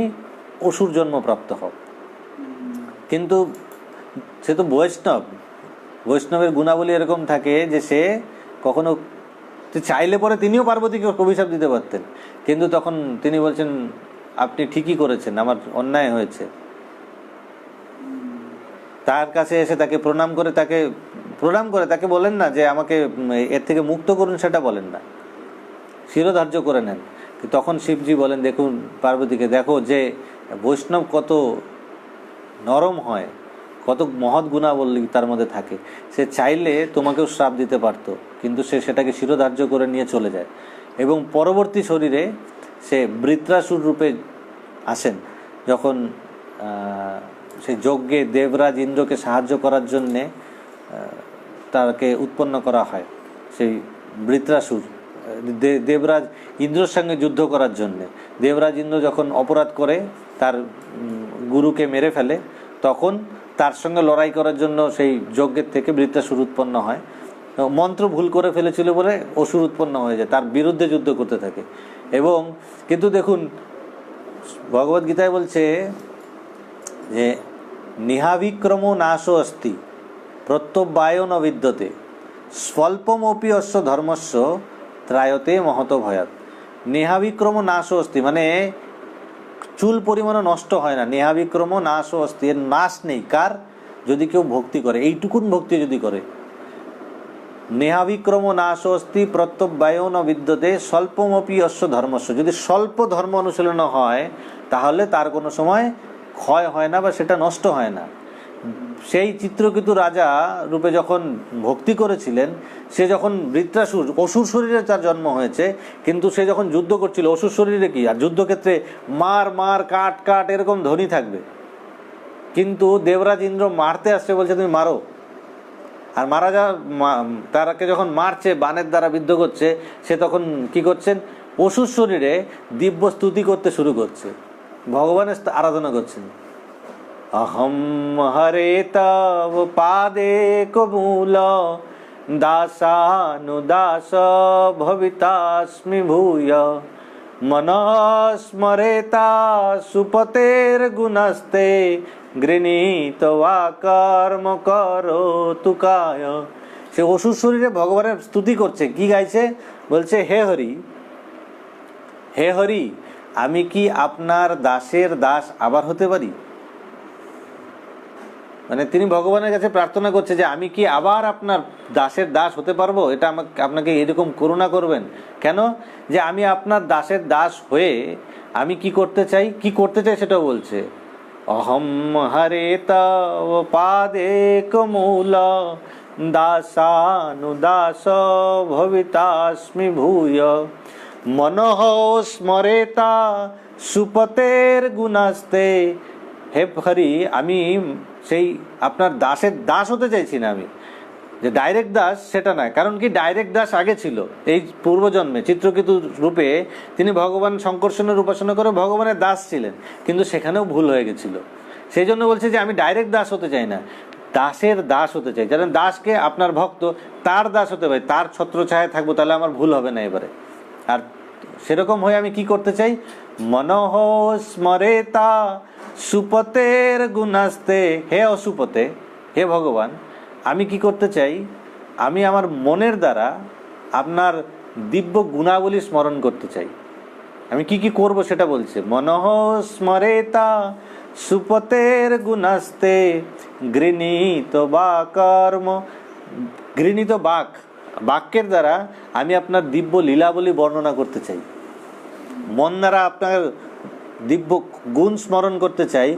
অসুর জন্ম প্রাপ্ত হও। কিন্তু সে তো বৈষ্ণব, বৈষ্ণবের গুণাবলী এরকম থাকে যে সে কখনো চাইলে পরে তিনিও পার্বতীকে অভিশাপ দিতে পারতেন, কিন্তু তখন তিনি বলছেন আপনি ঠিকই করেছেন, আমার অন্যায় হয়েছে। তার কাছে এসে তাকে প্রণাম করে তাকে বলেন না যে আমাকে এর থেকে মুক্ত করুন, সেটা বলেন না, শিরোধার্য করে নেন। তখন শিবজি বলেন দেখুন পার্বতীকে, দেখো যে বৈষ্ণব কত নরম হয়, কত মহৎ গুণাবলী তার মধ্যে থাকে, সে চাইলে তোমাকেও শ্রাপ দিতে পারত, কিন্তু সে সেটাকে শিরোধার্য করে নিয়ে চলে যায় এবং পরবর্তী শরীরে সে বৃত্রাসুর রূপে আসেন। যখন সেই যজ্ঞে দেবরাজ ইন্দ্রকে সাহায্য করার জন্যে তাকে উৎপন্ন করা হয়, সেই বৃত্রাসুর দেবরাজ ইন্দ্রর সঙ্গে যুদ্ধ করার জন্যে। দেবরাজ ইন্দ্র যখন অপরাধ করে তার গুরুকে মেরে ফেলে, তখন তার সঙ্গে লড়াই করার জন্য সেই যজ্ঞের থেকে বৃত্রাসুর উৎপন্ন হয়। মন্ত্র ভুল করে ফেলেছিল বলে অসুর উৎপন্ন হয়ে যায়, তার বিরুদ্ধে যুদ্ধ করতে থাকে। এবং কিন্তু দেখুন ভগবদ্গীতায় বলছে যে নিহাবিক্রম নাশো অস্তি প্রত্যব্যায় ন বিদ্যতে স্বল্পমপি অস্য ধর্মস্য ত্রায়তে মহত ভয়াত। নেহাবিক্রম নাশ অস্তি, মানে চুল পরিমাণও নষ্ট হয় না। নেহাবিক্রম নাশ অস্তি, এর নাশ নেই। কার? যদি কেউ ভক্তি করে, এইটুকুন ভক্তি যদি করে। নেহাবিক্রম নাশ অস্তি প্রত্যব্যয় ন বিদ্যতে স্বল্পমপি অস্য ধর্মস্য। যদি স্বল্প ধর্ম অনুশীলন হয় তাহলে তার কোনো সময় ক্ষয় হয় না বা সেটা নষ্ট হয় না। সেই চিত্রকেতু রাজা রূপে যখন ভক্তি করেছিলেন, সে যখন বৃত্রাসুর, অসুর শরীরে তার জন্ম হয়েছে, কিন্তু সে যখন যুদ্ধ করছিল অসুর শরীরে কি, আর যুদ্ধক্ষেত্রে মার মার কাট কাট এরকম ধ্বনি থাকবে, কিন্তু দেবরাজ ইন্দ্র মারতে আসছে, বলছে তুমি মারো। আর মারা যা তারাকে যখন মারছে, বানের দ্বারা বিদ্ধ করছে, সে তখন কি করছেন, অসুর শরীরে দিব্য স্তুতি করতে শুরু করছে, ভগবানের আরাধনা করছেন। অহম হরে তব পাদে কমূল দাসানুদাস ভবিতাস্মি ভূয় মনস্মরেতা সুপতের গুণস্তে গৃণীত বা কর্ম করো তুকায়। সে অসুর শরীরে ভগবানের স্তুতি করছে, কি গাইছে, বলছে হে হরি, হে হরি, আমি কি আপনার দাসের দাস আবার হতে পারি? মানে তিনি ভগবানের কাছে প্রার্থনা করছে যে আমি কি আবার আপনার দাসের দাস হতে পারবো? এটা আমাকে, আপনাকে এরকম করুণা করবেন কেন? যে আমি আপনার দাসের দাস হয়ে আমি কি করতে চাই, কি করতে চাই সেটাও বলছে। অহম হরে তব পাদে কমূল দাসানুদাস ভবিতাস্মি ভূয় মনঃ স্মরেতা সুপতের গুণাস্তে। হে হরি, আমি সেই আপনার দাসের দাস হতে চাইছি না, আমি যে ডাইরেক্ট দাস সেটা নয়। কারণ কি, ডাইরেক্ট দাস আগে ছিল, এই পূর্বজন্মে চিত্রকেতু রূপে তিনি ভগবান শঙ্কর্ষণের উপাসনা করে ভগবানের দাস ছিলেন, কিন্তু সেখানেও ভুল হয়ে গেছিল। সেই জন্য বলছে যে আমি ডাইরেক্ট দাস হতে চাই না, দাসের দাস হতে চাই। যেন দাসকে আপনার ভক্ত, তার দাস হতে পারি, তার ছত্রছায়ায় থাকবো, তাহলে আমার ভুল হবে না এবারে। আর সেরকম হয়ে আমি কি করতে চাই, মনঃ স্মরেতা সুপতের গুণাস্তে। হে অসুপতে, হে ভগবান, আমি কি করতে চাই, আমি আমার মনের দ্বারা আপনার দিব্য গুণাবলী স্মরণ করতে চাই। আমি কি কি করব সেটা বলছে। মনঃ স্মরেতা সুপতের গুণাস্তে গৃণীত বা কর্ম। গৃণীত বাক, বাক্যের দ্বারা আমি আপনার দিব্য লীলাবলী বর্ণনা করতে চাই। মন দ্বারা আপনার দিব্য গুণ স্মরণ করতে চাই,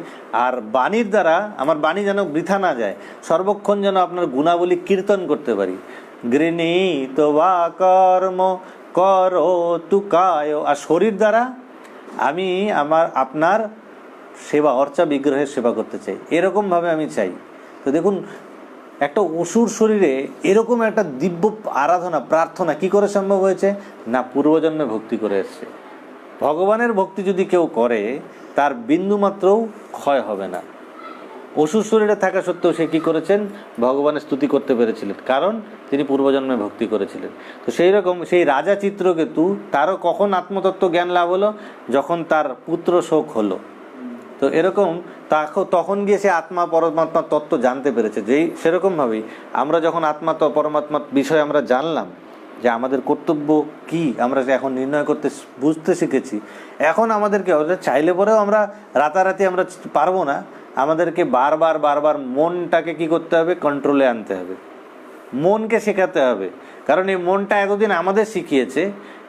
আর বাণীর দ্বারা আমার বাণী যেন বৃথা না যায়, সর্বক্ষণ যেন আপনার গুণাবলী কীর্তন করতে পারি। গৃণীত বা কর্ম করো তুকায়। আর শরীর দ্বারা আমি আপনার সেবা, অর্চা বিগ্রহের সেবা করতে চাই, এরকমভাবে আমি চাই। তো দেখুন, একটা অসুর শরীরে এরকম একটা দিব্য আরাধনা, প্রার্থনা কি করে সম্ভব হয়েছে না, পূর্বজন্মে ভক্তি করে এসছে। ভগবানের ভক্তি যদি কেউ করে তার বিন্দুমাত্রও ক্ষয় হবে না। অসুর শরীরে থাকা সত্ত্বেও সে কি করেছেন, ভগবানের স্তুতি করতে পেরেছিলেন, কারণ তিনি পূর্বজন্মে ভক্তি করেছিলেন। তো সেই রকম সেই রাজা চিত্রকেতু, তারও কখন আত্মতত্ত্ব জ্ঞান লাভ হলো, যখন তার পুত্র শোক হলো। তো এরকম তখন গিয়ে সে আত্মা পরমাত্মার তত্ত্ব জানতে পেরেছে। যেই সেরকমভাবেই আমরা যখন আত্মা পরমাত্মার বিষয়ে আমরা জানলাম, যে আমাদের কর্তব্য কি, আমরা যে এখন নির্ণয় করতে বুঝতে শিখেছি, এখন আমাদেরকে চাইলে পরেও আমরা রাতারাতি আমরা পারবো না, আমাদেরকে বারবার বারবার মনটাকে কি করতে হবে, কন্ট্রোলে আনতে হবে, মনকে শেখাতে হবে। কারণ এই মনটা এতদিন আমাদের শিখিয়েছে,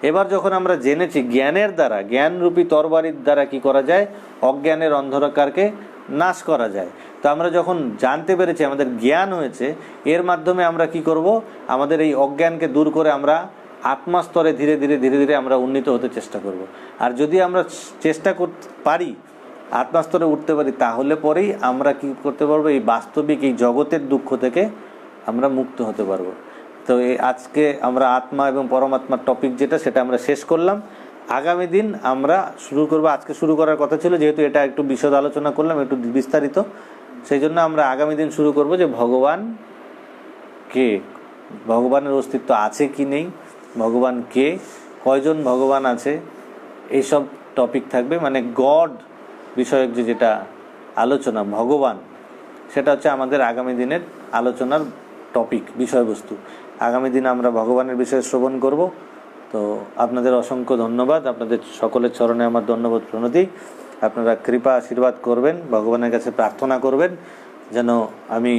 এবার যখন আমরা জেনেছি জ্ঞানের দ্বারা, জ্ঞানরূপী তরবারির দ্বারা কি করা যায়, অজ্ঞানের অন্ধকারকে নাশ করা যায়। তো আমরা যখন জানতে পেরেছি, আমাদের জ্ঞান হয়েছে, এর মাধ্যমে আমরা কি করব, আমাদের এই অজ্ঞানকে দূর করে আমরা আত্মাস্তরে ধীরে ধীরে ধীরে ধীরে আমরা উন্নীত হতে চেষ্টা করব। আর যদি আমরা চেষ্টা করতে পারি, আত্মাস্তরে উঠতে পারি, তাহলে পরেই আমরা কি করতে পারবো, এই বাস্তবিক এই জগতের দুঃখ থেকে আমরা মুক্ত হতে পারবো। তো এই আজকে আমরা আত্মা এবং পরমাত্মার টপিক যেটা, সেটা আমরা শেষ করলাম। আগামী দিন আমরা শুরু করব, আজকে শুরু করার কথা ছিল, যেহেতু এটা একটু বিশদ আলোচনা করলাম, একটু বিস্তারিত, সেই জন্য আমরা আগামী দিন শুরু করব যে ভগবান কে, ভগবানের অস্তিত্ব আছে কি নেই, ভগবান কে, কয়জন ভগবান আছে, এইসব টপিক থাকবে। মানে গড বিষয়ক যেটা আলোচনা, ভগবান, সেটা হচ্ছে আমাদের আগামী দিনের আলোচনার টপিক, বিষয়বস্তু। আগামী দিন আমরা ভগবানের বিষয়ে শ্রবণ করব। তো আপনাদের অসংখ্য ধন্যবাদ, আপনাদের সকলের চরণে আমার ধন্যবাদ প্রণতি। আপনারা কৃপা আশীর্বাদ করবেন, ভগবানের কাছে প্রার্থনা করবেন যেন আমি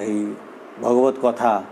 এই ভগবত কথা